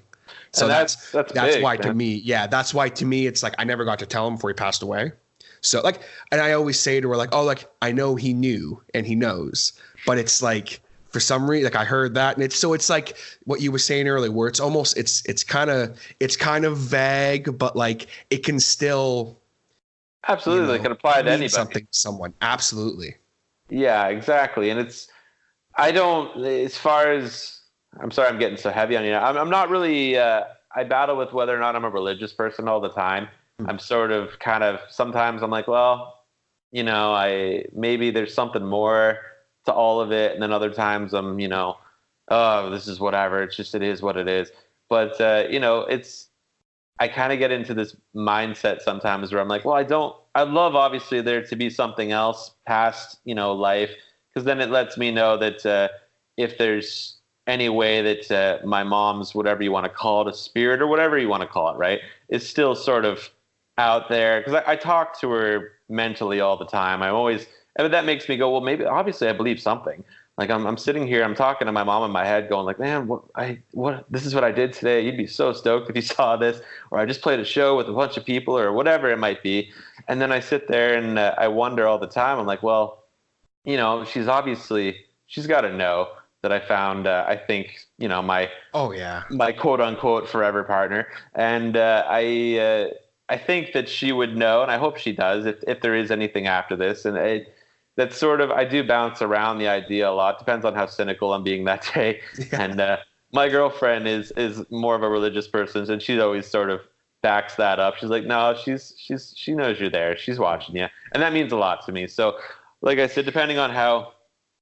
So that's big, why, man. That's why to me, it's like, I never got to tell him before he passed away. So like, and I always say to her like, oh, like I know he knew and he knows, but it's like, for some reason, like I heard that. And it's like what you were saying earlier, where it's almost, it's kind of vague, but like it can still. Absolutely. It can apply to anybody. Something to someone. Absolutely. Yeah, exactly. And I'm sorry I'm getting so heavy on you. I'm not really, I battle with whether or not I'm a religious person all the time. I'm sort of sometimes I'm like, well, maybe there's something more to all of it. And then other times I'm, oh, this is whatever. It is what it is. But, I kind of get into this mindset sometimes where I'm like, well, I love obviously there to be something else past, life. Because then it lets me know that if there's any way that my mom's, whatever you want to call it, a spirit or whatever you want to call it, right, is still sort of out there. Because I talk to her mentally all the time. And that makes me go, well, maybe obviously I believe something. Like I'm sitting here, I'm talking to my mom in my head going like, man, this is what I did today. You'd be so stoked if you saw this, or I just played a show with a bunch of people or whatever it might be. And then I sit there and I wonder all the time. I'm like, well, she's got to know that I found, I think, my quote unquote forever partner. And I think that she would know, and I hope she does if there is anything after this. And that's sort of, I do bounce around the idea a lot. Depends on how cynical I'm being that day. Yeah. And my girlfriend is more of a religious person, and she always sort of backs that up. She's like, no, she knows you're there. She's watching you, and that means a lot to me. So, like I said, depending on how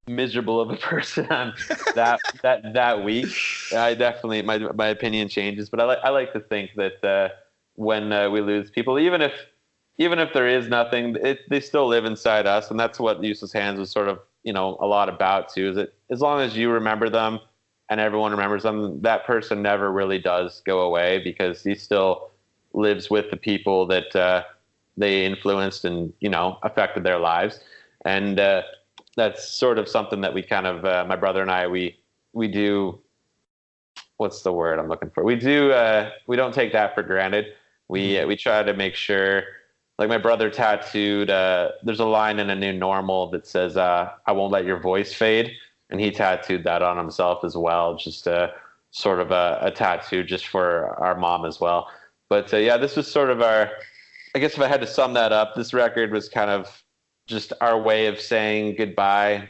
miserable of a person I'm that week, I definitely my opinion changes. But I like to think that when we lose people, even if there is nothing, they still live inside us. And that's what Useless Hands was sort of, a lot about too, is that as long as you remember them and everyone remembers them, that person never really does go away because he still lives with the people that they influenced and, affected their lives. And that's sort of something that we kind of, my brother and I, we do, what's the word I'm looking for? We don't take that for granted. We try to make sure. Like my brother tattooed, there's a line in A New Normal that says, I won't let your voice fade. And he tattooed that on himself as well. Just sort of a tattoo just for our mom as well. But this was sort of I guess if I had to sum that up, this record was kind of just our way of saying goodbye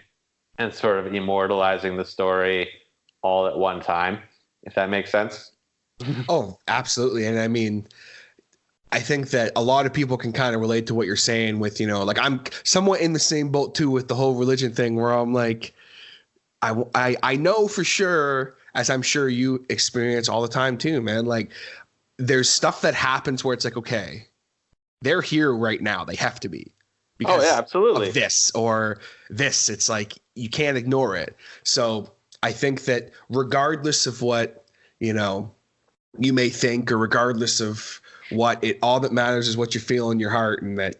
and sort of immortalizing the story all at one time, if that makes sense. Oh, absolutely. And I mean, I think that a lot of people can kind of relate to what you're saying with, like I'm somewhat in the same boat too with the whole religion thing where I'm like, I know for sure, as I'm sure you experience all the time too, man, like there's stuff that happens where it's like, okay, they're here right now. They have to be because absolutely. of this or this. It's like, you can't ignore it. So I think that regardless of what, you may think, or regardless of all that matters is what you feel in your heart, and that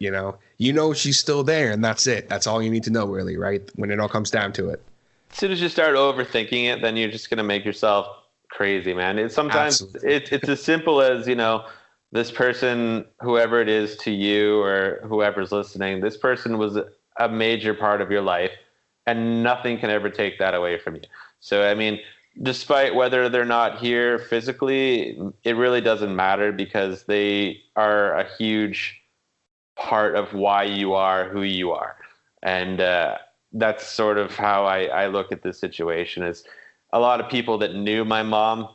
she's still there, and that's it. That's all you need to know, really, right? When it all comes down to it. As soon as you start overthinking it, then you're just gonna make yourself crazy, man. Sometimes it's as simple as this person, whoever it is to you or whoever's listening, this person was a major part of your life, and nothing can ever take that away from you. So, I mean, despite whether they're not here physically, it really doesn't matter because they are a huge part of why you are who you are. And that's sort of how I look at this situation. Is a lot of people that knew my mom,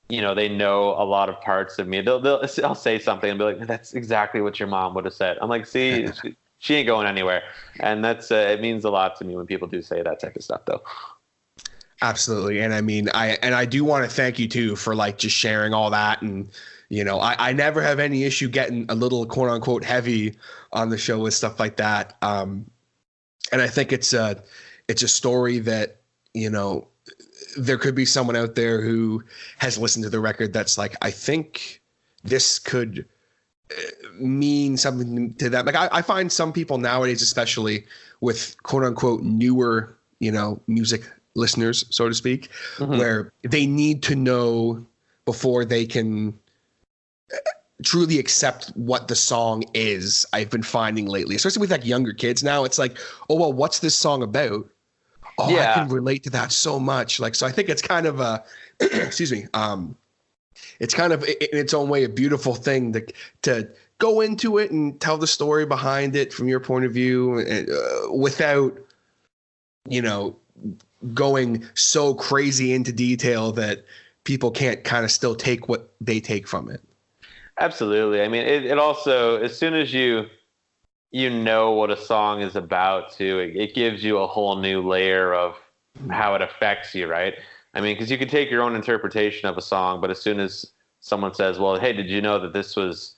they know a lot of parts of me. I'll say something and be like, that's exactly what your mom would have said. I'm like, see, she ain't going anywhere. And that's, it means a lot to me when people do say that type of stuff though. Absolutely. And I mean, I do want to thank you too for like just sharing all that. And, I never have any issue getting a little quote unquote heavy on the show with stuff like that. And I think it's a story that, there could be someone out there who has listened to the record that's like, I think this could mean something to them. Like I find some people nowadays, especially with quote unquote newer, music listeners, so to speak, where they need to know before they can truly accept what the song is. I've been finding lately, especially with like younger kids now, it's like, oh, well, what's this song about? Oh, yeah. I can relate to that so much. Like, so I think it's kind of a, excuse me. It's kind of in its own way, a beautiful thing to go into it and tell the story behind it from your point of view without, going so crazy into detail that people can't kind of still take what they take from it. Absolutely. I mean, it also, as soon as you know what a song is about too, it gives you a whole new layer of how it affects you, right? I mean, because you can take your own interpretation of a song, but as soon as someone says, well, hey, did you know that this was,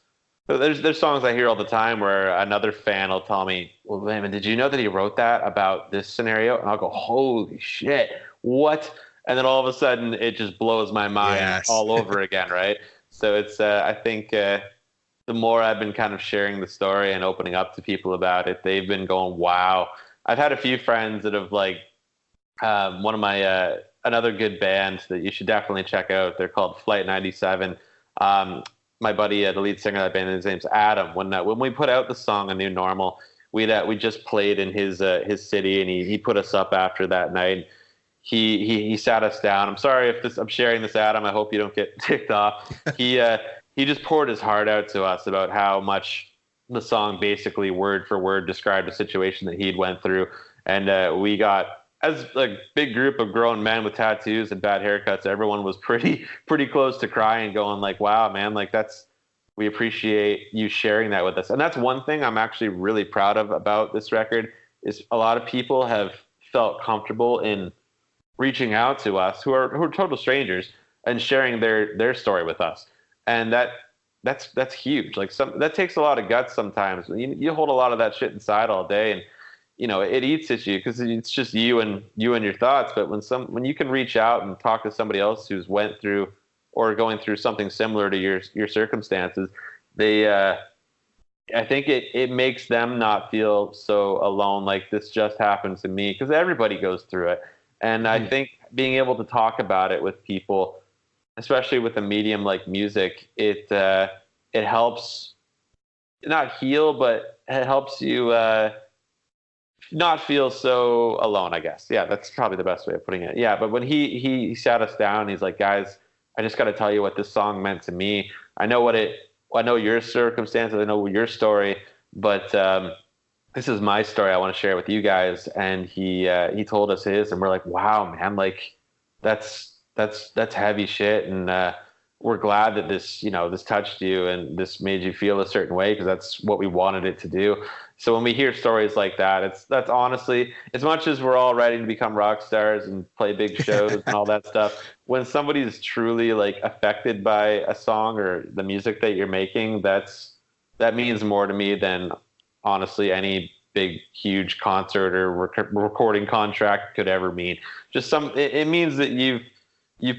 there's songs I hear all the time where another fan will tell me, well, man, did you know that he wrote that about this scenario? And I'll go, holy shit, what? And then all of a sudden it just blows my mind all over again, right? So it's, I think, the more I've been kind of sharing the story and opening up to people about it, they've been going, wow. I've had a few friends that have like, one of my, another good band that you should definitely check out. They're called Flight 97. My buddy, the lead singer of that band, his name's Adam. When we put out the song "A New Normal," we just played in his city, and he put us up after that night. He sat us down. I'm sorry if I'm sharing this, Adam. I hope you don't get ticked off. He just poured his heart out to us about how much the song basically word for word described a situation that he'd went through, and we got, as a big group of grown men with tattoos and bad haircuts, everyone was pretty close to crying, going like, wow, man, like we appreciate you sharing that with us. And that's one thing I'm actually really proud of about this record is a lot of people have felt comfortable in reaching out to us who are total strangers and sharing their story with us. And that's huge. Like that takes a lot of guts sometimes. You hold a lot of that shit inside all day, and it eats at you because it's just you and your thoughts. But when you can reach out and talk to somebody else who's went through or going through something similar to your circumstances, I think it makes them not feel so alone. Like this just happened to me, because everybody goes through it. And I think being able to talk about it with people, especially with a medium like music, it helps not heal, but it helps you not feel so alone, I guess. Yeah, that's probably the best way of putting it. Yeah, but when he sat us down, he's like, guys, I just got to tell you what this song meant to me. I know your circumstances, I know your story, but this is my story. I want to share it with you guys. And he told us his, and we're like, wow, man, like that's heavy shit. And we're glad that this touched you and this made you feel a certain way, because that's what we wanted it to do. So when we hear stories like that, that's honestly, as much as we're all ready to become rock stars and play big shows and all that stuff, when somebody is truly like affected by a song or the music that you're making, that means more to me than honestly any big, huge concert or recording contract could ever mean. Just it means that you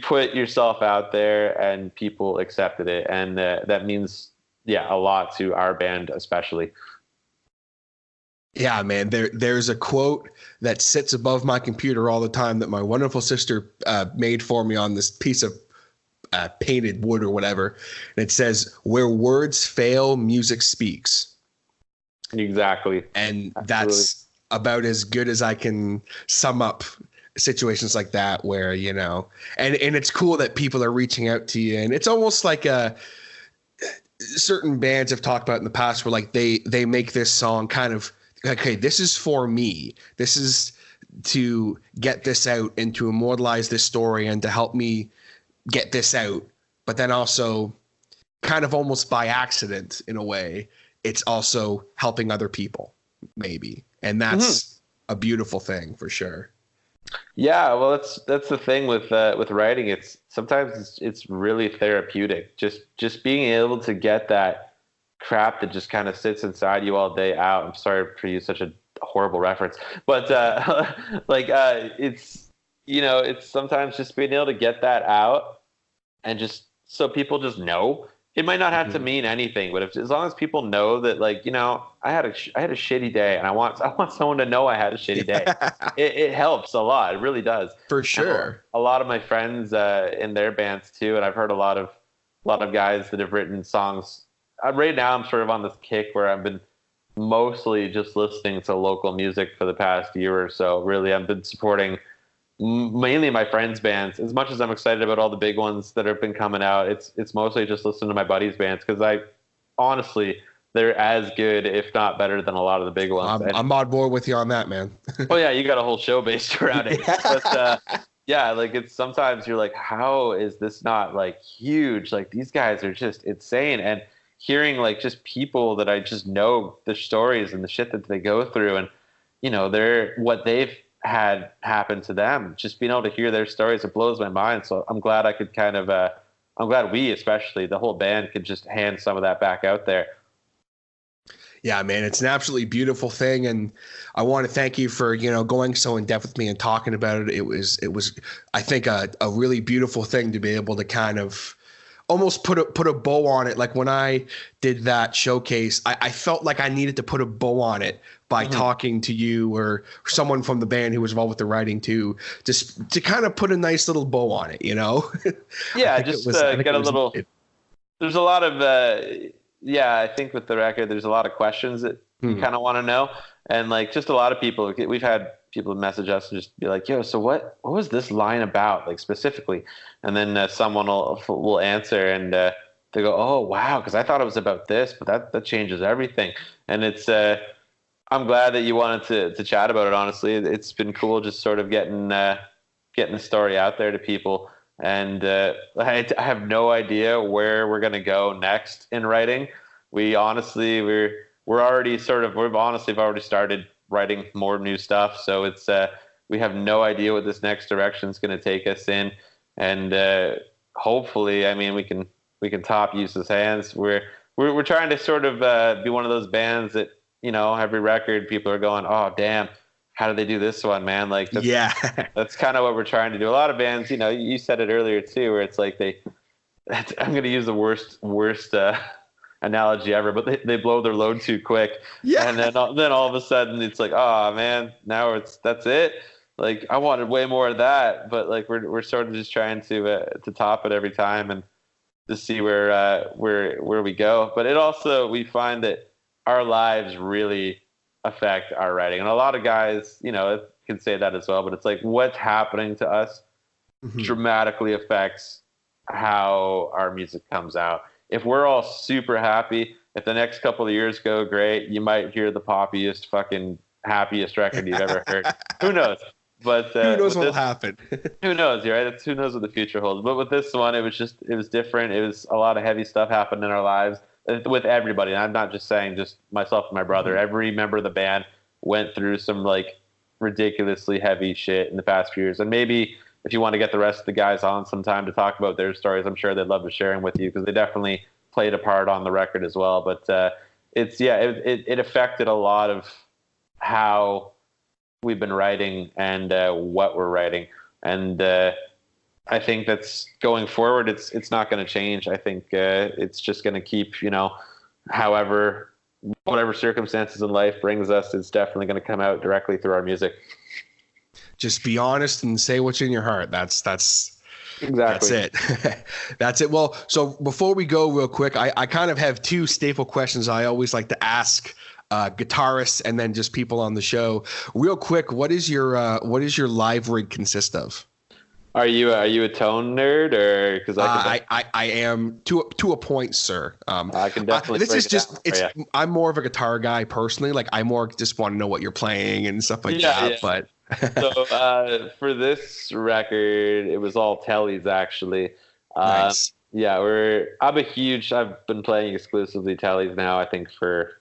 put yourself out there and people accepted it. And that means, a lot to our band, especially. Yeah, man, there's a quote that sits above my computer all the time that my wonderful sister made for me on this piece of painted wood or whatever. And it says, "Where words fail, music speaks." Exactly. And Absolutely. about as good as I can sum up situations like that where, you know, and it's cool that people are reaching out to you. And it's almost like certain bands have talked about in the past where like they make this song kind of, okay, this is for me. This is to get this out and to immortalize this story and to help me get this out. But then also kind of almost by accident in a way, it's also helping other people maybe. And that's a beautiful thing for sure. Yeah, well, that's the thing with writing. It's sometimes it's really therapeutic. Just being able to get that crap that just kind of sits inside you all day out. I'm sorry for you, such a horrible reference, but it's, you know, it's sometimes just being able to get that out and just so people just know. It might not have to mean anything, but as long as people know that, like, you know, I had a shitty day, and I want someone to know I had a shitty day. It helps a lot. It really does. For sure. A lot of my friends in their bands too, and I've heard a lot of guys that have written songs. Right now, I'm sort of on this kick where I've been mostly just listening to local music for the past year or so. Really, I've been supporting mainly my friends' bands. As much as I'm excited about all the big ones that have been coming out, it's mostly just listening to my buddies' bands because they're as good, if not better, than a lot of the big ones. I'm on board with you on that, man. Oh yeah, you got a whole show based around it. But yeah, like it's sometimes you're like, how is this not like huge? Like these guys are just insane. And hearing like just people that I just know the stories and the shit that they go through, and you know, what they've had happen to them, just being able to hear their stories, it blows my mind. So I'm glad I could kind of I'm glad we, especially the whole band, could just hand some of that back out there. Yeah, man, it's an absolutely beautiful thing, and I want to thank you for, you know, going so in depth with me and talking about it. It was I think a really beautiful thing to be able to kind of almost put a bow on it. Like when I did that showcase, I felt like I needed to put a bow on it by talking to you or someone from the band who was involved with the writing too, just to kind of put a nice little bow on it, you know? Yeah, just get a little. There's a lot of I think with the record, there's a lot of questions that you kind of want to know, and like just a lot of people. We've had people message us and just be like, "Yo, so what was this line about, like specifically?" And then someone will answer, and they go, "Oh, wow," because I thought it was about this, but that changes everything. And it's I'm glad that you wanted to chat about it. Honestly, it's been cool just sort of getting the story out there to people. And I have no idea where we're gonna go next in writing. We've already started writing more new stuff. So it's we have no idea what this next direction is gonna take us in. And hopefully, I mean, we can top Use's hands. We're trying to sort of be one of those bands that, you know, every record people are going, oh damn, how did they do this one, man? Like that's kind of what we're trying to do. A lot of bands, you know, you said it earlier too, where it's like I'm going to use the worst analogy ever, but they blow their load too quick. Yeah. And then all of a sudden it's like, oh man, now that's it. Like I wanted way more of that, but like we're sort of just trying to top it every time and to see where we go. But it also, we find that our lives really affect our writing, and a lot of guys, you know, can say that as well. But it's like what's happening to us dramatically affects how our music comes out. If we're all super happy, if the next couple of years go great, you might hear the poppiest, fucking happiest record you've ever heard. Who knows? But who knows what'll happen? Who knows, right? Who knows what the future holds? But with this one, it was different. It was a lot of heavy stuff happened in our lives with everybody. And I'm not just saying just myself and my brother. Every member of the band went through some like ridiculously heavy shit in the past few years. And maybe if you want to get the rest of the guys on sometime to talk about their stories, I'm sure they'd love to share them with you because they definitely played a part on the record as well. But it affected a lot of how we've been writing and what we're writing. And I think that's going forward. It's not going to change. I think it's just going to keep, you know, whatever circumstances in life brings us, it's definitely going to come out directly through our music. Just be honest and say what's in your heart. That's exactly. That's it. That's it. Well, so before we go real quick, I kind of have two staple questions I always like to ask guitarists, and then just people on the show. Real quick, what is your live rig consist of? Are you a tone nerd, or because I am to a point, sir. I can definitely. This is just I'm more of a guitar guy personally. Like I more just want to know what you're playing and stuff like that. Yeah. But so for this record, it was all tellies actually. Nice. Yeah, I've been playing exclusively tellies now, I think for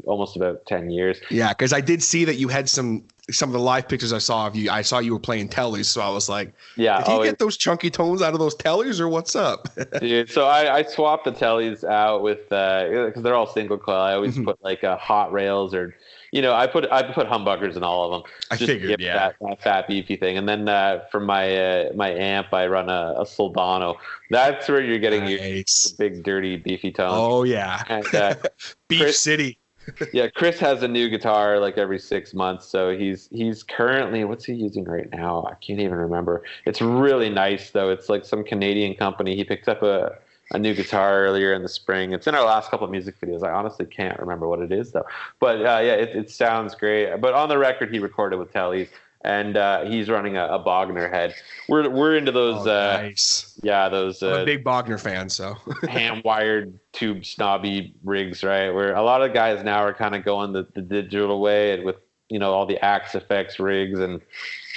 almost about 10 years. Yeah, because I did see that you had some of the live pictures I saw of you. I saw you were playing tellies, so I was like, yeah, did you get those chunky tones out of those tellies, or what's up? Dude, so I swapped the tellies out with because they're all single coil. I always put like hot rails, or I put humbuckers in all of them. I figured, yeah, that fat beefy thing. And then for my amp, I run a Soldano. That's where you're getting your big dirty beefy tones. Oh yeah, and, Beef City. Yeah, Chris has a new guitar like every 6 months, so he's currently, what's he using right now? I can't even remember. It's really nice though. It's like some Canadian company. He picked up a new guitar earlier in the spring. It's in our last couple of music videos. I honestly can't remember what it is though. But it sounds great. But on the record, he recorded with tellies, and he's running a Bogner head. We're into those. Nice. Yeah, those. I'm a big Bogner fan, so hand-wired tube snobby rigs, right? Where a lot of guys now are kind of going the digital way, and with all the Axe effects rigs and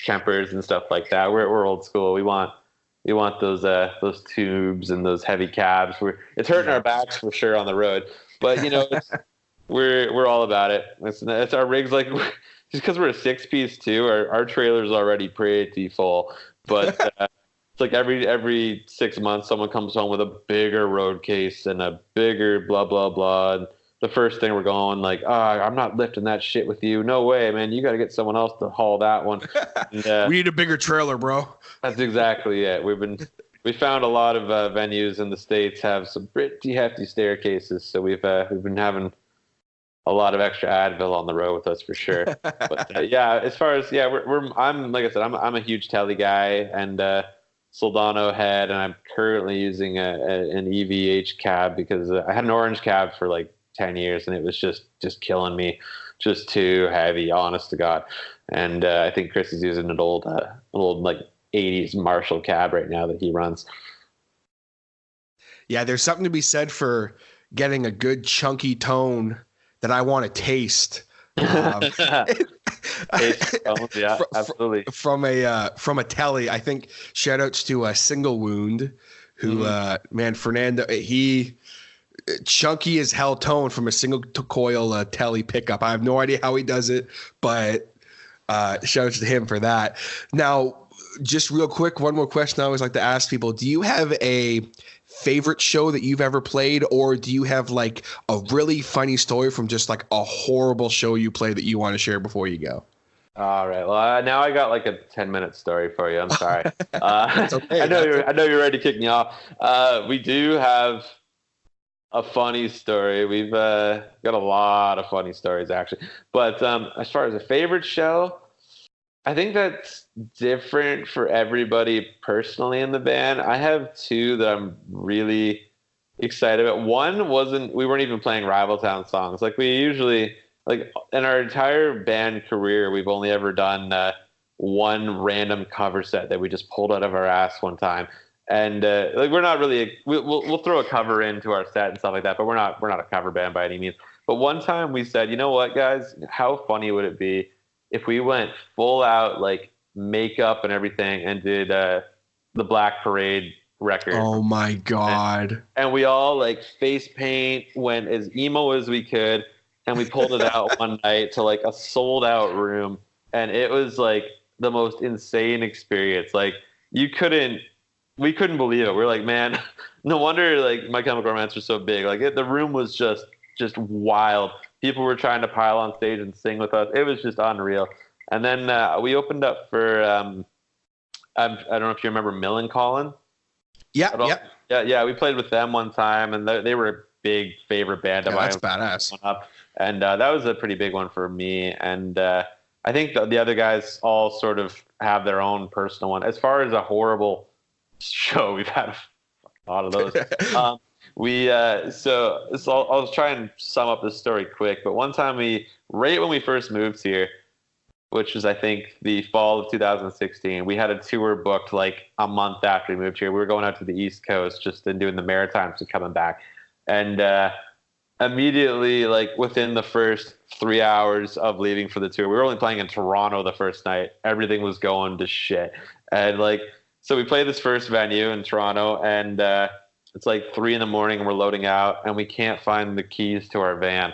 Kempers and stuff like that. We're old school. We want those tubes and those heavy cabs. It's hurting our backs for sure on the road, but we're all about it. It's our rigs, like just because we're a 6-piece too. Our trailer's already pretty full, but it's like every 6 months someone comes home with a bigger road case and a bigger blah blah blah. And the first thing we're going like, I'm not lifting that shit with you. No way, man. You got to get someone else to haul that one. And, we need a bigger trailer, bro. That's exactly it. We found a lot of venues in the States have some pretty hefty staircases, so we've been having a lot of extra Advil on the road with us for sure. But as far as I'm like I said, I'm a huge telly guy and Soldano head, and I'm currently using an EVH cab because I had an orange cab for like 10 years and it was just killing me, just too heavy, honest to God. And I think Chris is using an old like 80s Marshall cab right now that he runs. Yeah, there's something to be said for getting a good chunky tone that I want to taste. Yeah, absolutely. From a telly, I think shout outs to Single Wound, who man, Fernando, he chunky as hell tone from a single coil telly pickup. I have no idea how he does it, but shout outs to him for that. Now, just real quick, one more question I always like to ask people: do you have a favorite show that you've ever played, or do you have like a really funny story from just like a horrible show you played that you want to share before you go? All right. Well, now I got like a 10-minute story for you. I'm sorry. Okay. I know you're ready to kick me off. We do have a funny story. We've got a lot of funny stories actually. But as far as a favorite show, I think that's different for everybody personally in the band. I have two that I'm really excited about. One we weren't even playing Rival Town songs. Like we usually, like in our entire band career, we've only ever done one random cover set that we just pulled out of our ass one time. And like we're not really, we'll throw a cover into our set and stuff like that, but we're not a cover band by any means. But one time we said, you know what, guys, how funny would it be if we went full out like makeup and everything and did the Black Parade record? Oh my God. And we all like face paint, went as emo as we could, and we pulled it out one night to like a sold out room. And it was like the most insane experience. Like we couldn't believe it. We're like, man, no wonder like My Chemical Romance was so big. Like the room was just wild. People were trying to pile on stage and sing with us. It was just unreal. And then we opened up for I don't know if you remember Millencolin. Yeah. We played with them one time, and they were a big favorite band of mine. That's badass. And that was a pretty big one for me. And I think the other guys all sort of have their own personal one. As far as a horrible show, we've had a lot of those. So I'll try and sum up this story quick. But one time right when we first moved here, which was I think the fall of 2016, we had a tour booked like a month after we moved here. We were going out to the East Coast just and doing the Maritimes and coming back. And immediately, like within the first 3 hours of leaving for the tour, we were only playing in Toronto the first night. Everything was going to shit. And like, so we played this first venue in Toronto, and it's like 3 a.m. and we're loading out, and we can't find the keys to our van.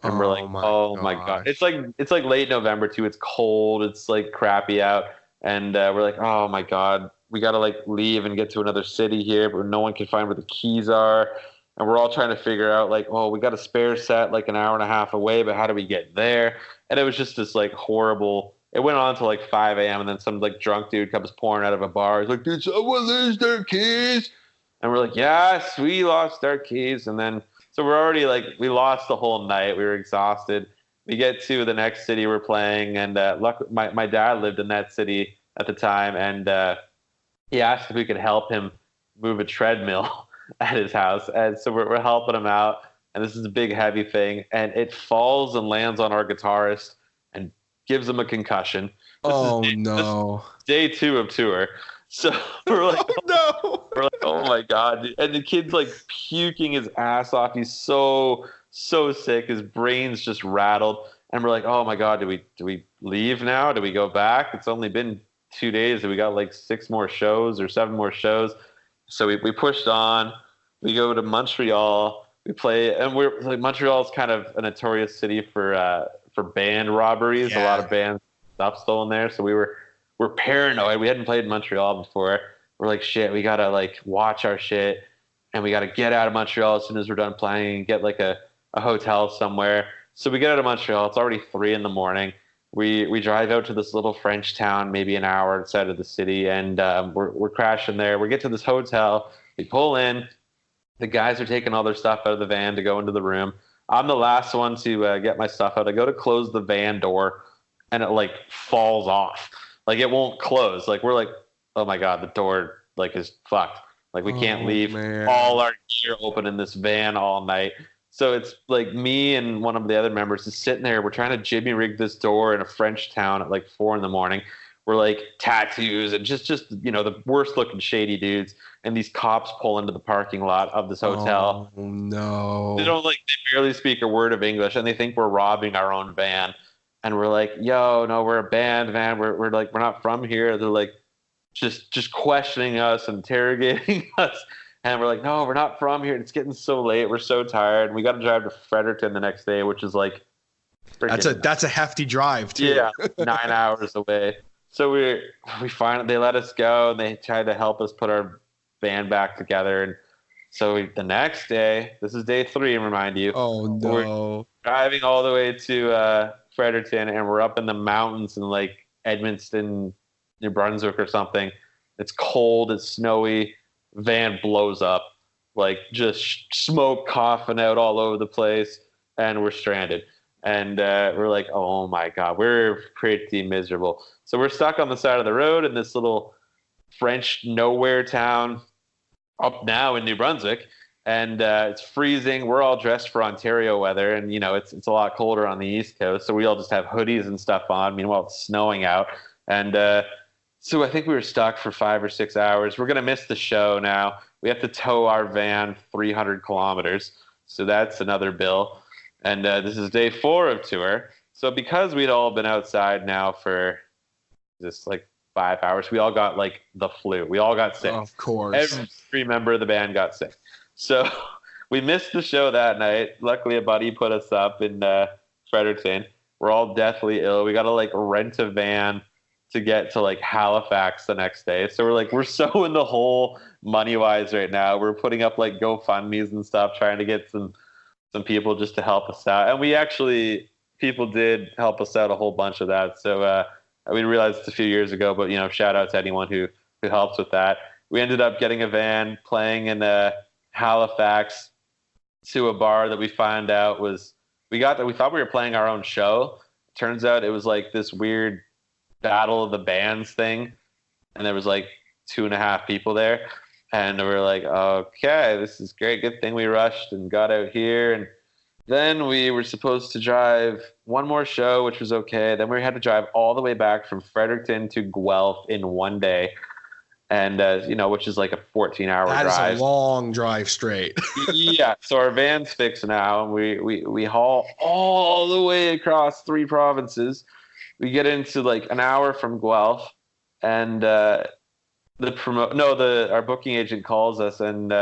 And we're like, oh my God. It's like late November too. It's cold. It's like crappy out. And we're like, oh my God, we got to like leave and get to another city here, but no one can find where the keys are. And we're all trying to figure out like, oh, we got a spare set like an hour and a half away, but how do we get there? And it was just this like horrible, it went on to like 5 a.m. and then some like drunk dude comes pouring out of a bar. He's like, did someone lose their keys? And we're like, yes, we lost our keys. And then, so we're already like, we lost the whole night. We were exhausted. We get to the next city we're playing. And my dad lived in that city at the time. And he asked if we could help him move a treadmill at his house. And so we're helping him out. And this is a big, heavy thing. And it falls and lands on our guitarist and gives him a concussion. No. This day 2 of tour. So we're like, no. We're like, oh my God. And the kid's like puking his ass off. He's so sick. His brain's just rattled. And we're like, oh my God, do we leave now? Do we go back? It's only been 2 days and we got like 6 more shows or 7 more shows. So we pushed on. We go to Montreal. We play, and we're like, Montreal is kind of a notorious city for band robberies. Yeah. A lot of band stuff stolen there. So we're paranoid. We hadn't played in Montreal before. We're like, shit, we gotta like watch our shit, and we gotta get out of Montreal as soon as we're done playing and get like a hotel somewhere. So we get out of Montreal. It's already 3 a.m. We drive out to this little French town, maybe an hour outside of the city, and we're crashing there. We get to this hotel. We pull in. The guys are taking all their stuff out of the van to go into the room. I'm the last one to get my stuff out. I go to close the van door, and it like falls off. Like it won't close. Like we're like, oh my God, the door like is fucked. Like we can't leave all our gear open in this van all night. So it's like me and one of the other members is sitting there. We're trying to jimmy rig this door in a French town at like 4 a.m. We're like tattoos and just the worst looking shady dudes. And these cops pull into the parking lot of this hotel. Oh no! They barely speak a word of English, and they think we're robbing our own van. And we're like, yo, no, we're a band, man. We're like, we're not from here. They're like, just questioning us, interrogating us. And we're like, no, we're not from here. It's getting so late. We're so tired. We got to drive to Fredericton the next day, which is like, that's a hefty drive too. Yeah, 9 hours away. So we finally, they let us go, and they tried to help us put our van back together. And so the next day, this is day 3, remind you. Oh no! We're driving all the way to Fredericton, and we're up in the mountains in like Edmundston, New Brunswick or something. It's cold, it's snowy. Van blows up, like just smoke coughing out all over the place, and we're stranded. And we're like, oh my God, we're pretty miserable. So we're stuck on the side of the road in this little French nowhere town up now in New Brunswick. And it's freezing. We're all dressed for Ontario weather, and it's a lot colder on the East Coast. So we all just have hoodies and stuff on. Meanwhile, it's snowing out, and so I think we were stuck for 5 or 6 hours. We're gonna miss the show now. We have to tow our van 300 kilometers, so that's another bill. And this is day 4 of tour. So because we'd all been outside now for just like 5 hours, we all got like the flu. We all got sick. Of course, every member of the band got sick. So we missed the show that night. Luckily, a buddy put us up in Fredericton. We're all deathly ill. We got to like rent a van to get to like Halifax the next day. So we're so in the hole money-wise right now. We're putting up like GoFundMes and stuff, trying to get some people just to help us out. And people did help us out a whole bunch of that. So we realized it's a few years ago, but shout out to anyone who helps with that. We ended up getting a van, playing in Halifax to a bar that we found out we thought we were playing our own show. Turns out it was like this weird battle of the bands thing, and there was like 2.5 people there, And we're like, okay, this is great. Good thing we rushed and got out here. And then we were supposed to drive one more show, which was okay. Then we had to drive all the way back from Fredericton to Guelph in one day. And, which is like a 14-hour drive. That is a long drive straight. Yeah. So our van's fixed now. And we haul all the way across 3 provinces. We get into like an hour from Guelph. And our booking agent calls us and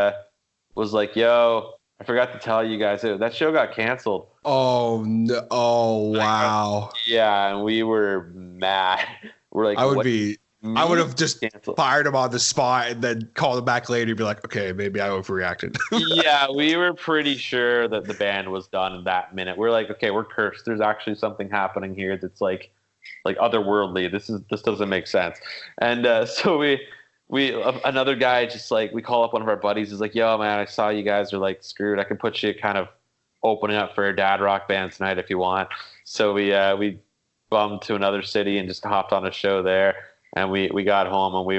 was like, "Yo, I forgot to tell you guys that show got canceled." Oh no! Oh wow! Yeah, and we were mad. We're like, I would have just canceled? fired him on the spot and then called him back later and be like, "Okay, maybe I overreacted." Yeah, we were pretty sure that the band was done in that minute. We're like, "Okay, we're cursed. There's actually something happening here that's like otherworldly. This doesn't make sense." And so we another guy just like, we call up one of our buddies. He's like, "Yo, man, I saw you guys are like screwed. I can put you kind of opening up for a dad rock band tonight if you want." So we bummed to another city and just hopped on a show there. And we got home and we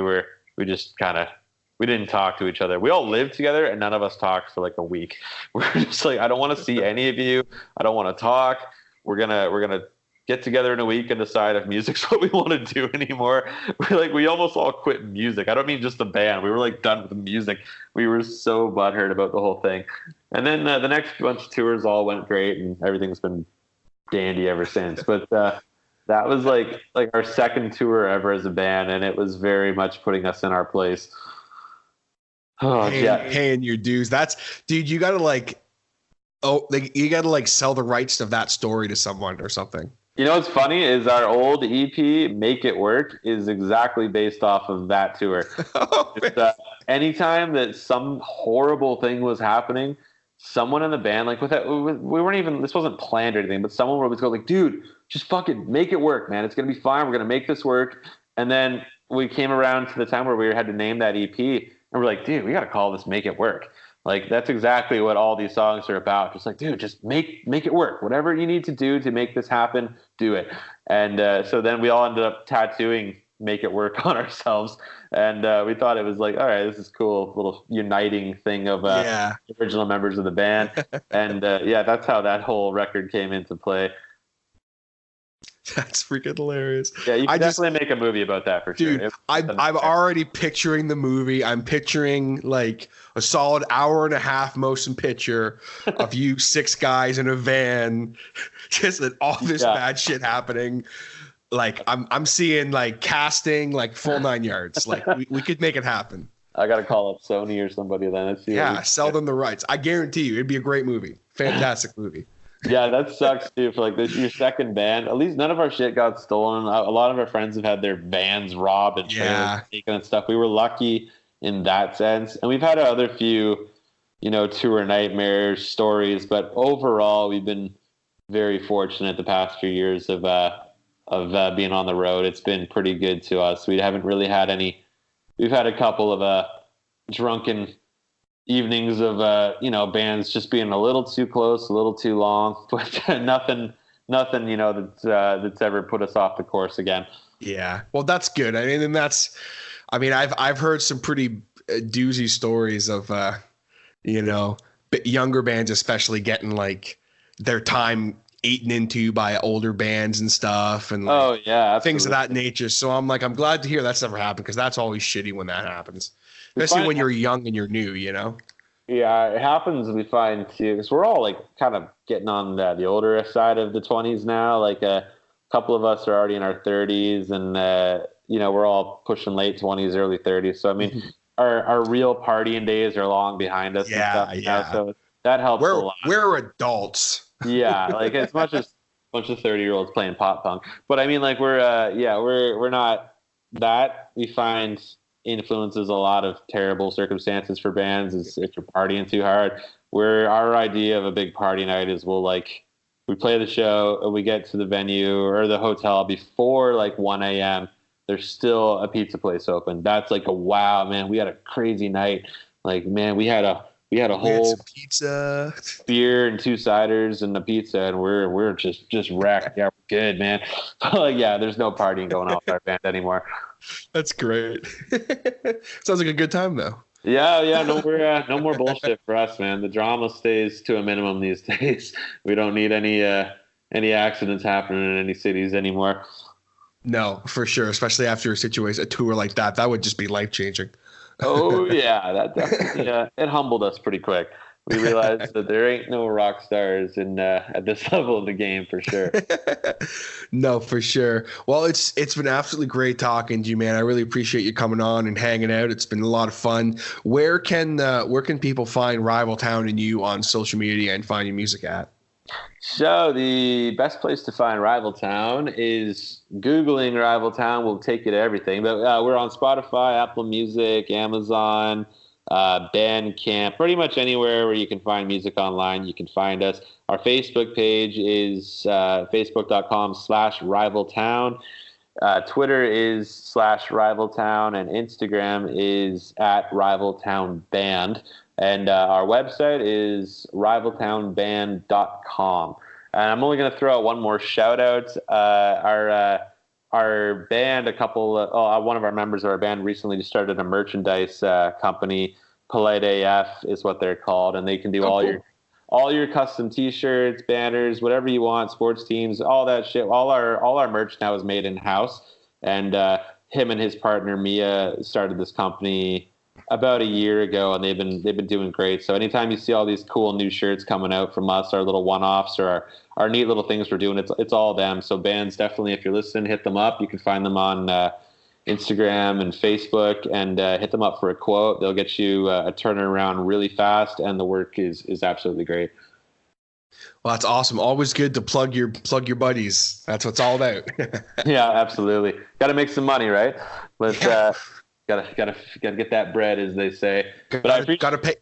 didn't talk to each other. We all lived together and none of us talked for like a week. We're just like, I don't want to see any of you. I don't want to talk. We're gonna get together in a week and decide if music's what we want to do anymore. We almost all quit music. I don't mean just the band. We were like done with the music. We were so butthurt about the whole thing. And then the next bunch of tours all went great and everything's been dandy ever since. But that was like our second tour ever as a band, and it was very much putting us in our place. Paying your dues. Dude, you gotta you gotta sell the rights of that story to someone or something. You know what's funny is our old EP, Make It Work, is exactly based off of that tour. Anytime that some horrible thing was happening, someone in the band, we weren't even, this wasn't planned or anything, but someone would always go like, "Dude, just fucking make it work, man. It's going to be fine. We're going to make this work." And then we came around to the time where we had to name that EP, and we're like, "Dude, we got to call this Make It Work." Like, that's exactly what all these songs are about. Just like, dude, just make it work. Whatever you need to do to make this happen, do it. And so then we all ended up tattooing Make It Work on ourselves. And we thought it was like, all right, this is cool, little uniting thing of original members of the band. And that's how that whole record came into play. That's freaking hilarious. Yeah, you can definitely make a movie about that for sure. Dude, I'm already picturing the movie. I'm picturing like a solid hour and a half motion picture of you 6 guys in a van, just all this bad shit happening. Like I'm seeing like casting, like full 9 yards. Like we could make it happen. I got to call up Sony or somebody then. Sell them the rights. I guarantee you it'd be a great movie. Fantastic movie. Yeah, that sucks too. For like your second band, at least none of our shit got stolen. A lot of our friends have had their vans robbed and trailers taken and stuff. We were lucky in that sense, and we've had other few, tour nightmare stories. But overall, we've been very fortunate the past few years of being on the road. It's been pretty good to us. We haven't really had any. We've had a couple of drunken evenings of bands just being a little too close, a little too long, but nothing that's ever put us off the course again. Yeah, well, that's good. I've heard some pretty doozy stories of younger bands especially getting like their time eaten into by older bands and stuff, and things of that nature. So I'm glad to hear that's never happened, because that's always shitty when that happens. Especially when you're young and you're new, Yeah, it happens, we find, too, because we're all, kind of getting on the older side of the 20s now. Like, a couple of us are already in our 30s, and, we're all pushing late 20s, early 30s. So, I mean, our real partying days are long behind us. Now, so that helps a lot. We're adults. Yeah, as much as a bunch of 30-year-olds playing pop punk. But, I mean, we're not that. We find influences a lot of terrible circumstances for bands is if you're partying too hard. Where our idea of a big party night is we play the show and we get to the venue or the hotel before 1 a.m. There's still a pizza place open. That's a wow, man, we had a crazy night. We had a whole pizza, beer and 2 ciders and a pizza, and we're just wrecked. Yeah, we're good, man. There's no partying going on with our band anymore. That's great. Sounds like a good time though. Yeah. No more bullshit for us, man. The drama stays to a minimum these days. We don't need any accidents happening in any cities anymore. No, for sure. Especially after a tour like that, that would just be life changing. Oh yeah, that definitely it humbled us pretty quick. We realized that there ain't no rock stars in at this level of the game for sure. No, for sure. Well, it's been absolutely great talking to you, man. I really appreciate you coming on and hanging out. It's been a lot of fun. Where can people find Rival Town and you on social media and find your music at? So the best place to find Rival Town is Googling Rival Town will take you to everything. But we're on Spotify, Apple Music, Amazon, Bandcamp, pretty much anywhere where you can find music online, you can find us. Our Facebook page is facebook.com/rivaltown. Twitter is /rivaltown, and Instagram is @rivaltownband. And our website is rivaltownband.com. And I'm only going to throw out one more shout out. Our band, one of our members of our band recently just started a merchandise company. Polite AF is what they're called, and they can do all your custom T-shirts, banners, whatever you want, sports teams, all that shit. All our merch now is made in house. And him and his partner Mia started this company about a year ago, and they've been doing great. So anytime you see all these cool new shirts coming out from us, our little one-offs or our neat little things we're doing, it's all them. So bands, definitely, if you're listening, hit them up. You can find them on Instagram and Facebook, and hit them up for a quote. They'll get you a turnaround really fast, and the work is absolutely great. Well, that's awesome. Always good to plug your buddies. That's what it's all about. Yeah, absolutely. Got to make some money, right? Let's gotta get that bread, as they say. But gotta pay.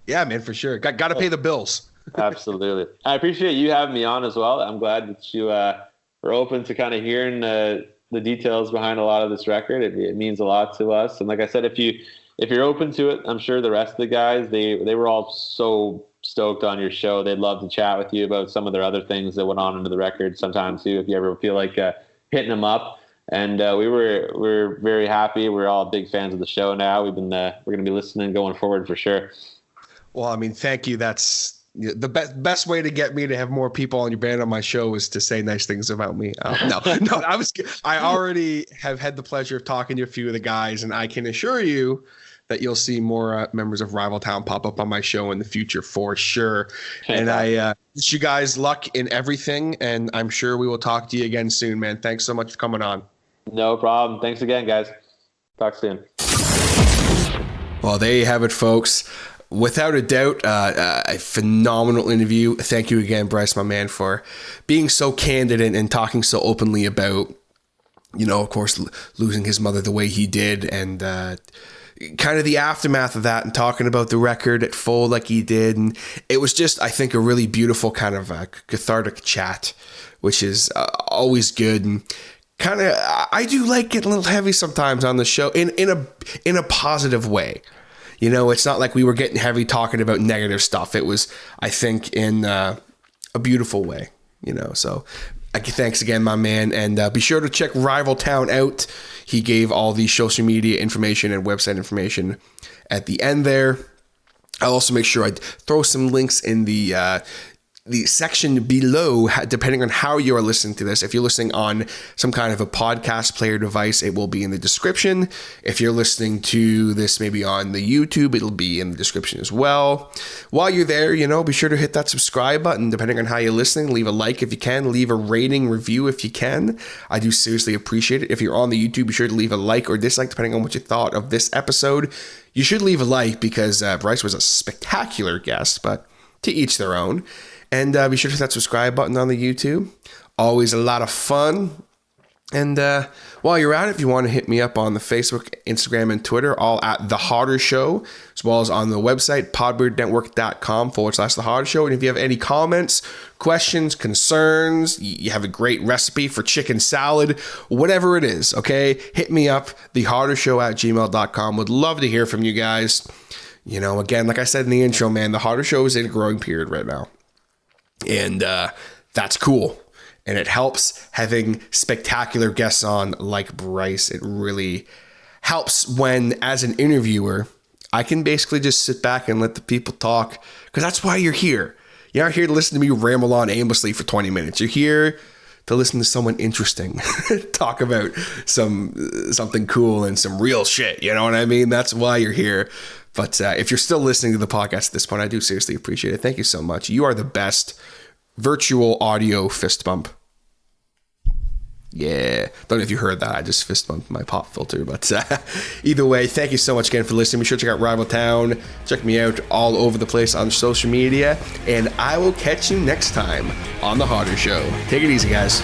Yeah, man, for sure. Gotta pay the bills. Absolutely. I appreciate you having me on as well. I'm glad that you were open to kind of hearing the details behind a lot of this record. It means a lot to us. And like I said, if you're open to it, I'm sure the rest of the guys, they were all so stoked on your show. They'd love to chat with you about some of their other things that went on into the record sometime too, if you ever feel like hitting them up. And we're very happy. We're all big fans of the show now. We're going to be listening going forward for sure. Well, I mean, thank you. That's the best way to get me to have more people on your band on my show is to say nice things about me. No, I already have had the pleasure of talking to a few of the guys, and I can assure you that you'll see more members of Rival Town pop up on my show in the future for sure. And I wish you guys luck in everything, and I'm sure we will talk to you again soon, man. Thanks so much for coming on. No problem. Thanks again, guys. Talk soon. Well, there you have it, folks. Without a doubt, a phenomenal interview. Thank you again, Bryce, my man, for being so candid and talking so openly about, of course, losing his mother the way he did, and kind of the aftermath of that, and talking about the record at full like he did. And it was just, I think, a really beautiful kind of cathartic chat, which is always good. And kind of, I do like getting a little heavy sometimes on the show in a positive way. It's not like we were getting heavy talking about negative stuff. It was, I think, in a beautiful way, so thanks again, my man. And be sure to check Rival Town out. He gave all the social media information and website information at the end there. I'll also make sure I throw some links in the section below, depending on how you are listening to this. If you're listening on some kind of a podcast player device, it will be in the description. If you're listening to this maybe on the YouTube, it'll be in the description as well. While you're there, be sure to hit that subscribe button, depending on how you're listening. Leave a like if you can. Leave a rating, review if you can. I do seriously appreciate it. If you're on the YouTube, be sure to leave a like or dislike, depending on what you thought of this episode. You should leave a like because Bryce was a spectacular guest, but to each their own. And be sure to hit that subscribe button on the YouTube. Always a lot of fun. And while you're at it, if you want to hit me up on the Facebook, Instagram, and Twitter, all at The Harder Show, as well as on the website, podbeardnetwork.com/The Harder Show. And if you have any comments, questions, concerns, you have a great recipe for chicken salad, whatever it is, okay, hit me up, thehardershow@gmail.com. Would love to hear from you guys. Again, like I said in the intro, man, The Harder Show is in a growing period right now. And that's cool. And it helps having spectacular guests on like Bryce. It really helps when, as an interviewer, I can basically just sit back and let the people talk, because that's why you're here. You're not here to listen to me ramble on aimlessly for 20 minutes. You're here to listen to someone interesting talk about something cool and some real shit. You know what I mean? That's why you're here. But if you're still listening to the podcast at this point, I do seriously appreciate it. Thank you so much. You are the best virtual audio fist bump. Yeah. Don't know if you heard that. I just fist bumped my pop filter. But either way, thank you so much again for listening. Be sure to check out Rival Town. Check me out all over the place on social media. And I will catch you next time on The Harder Show. Take it easy, guys.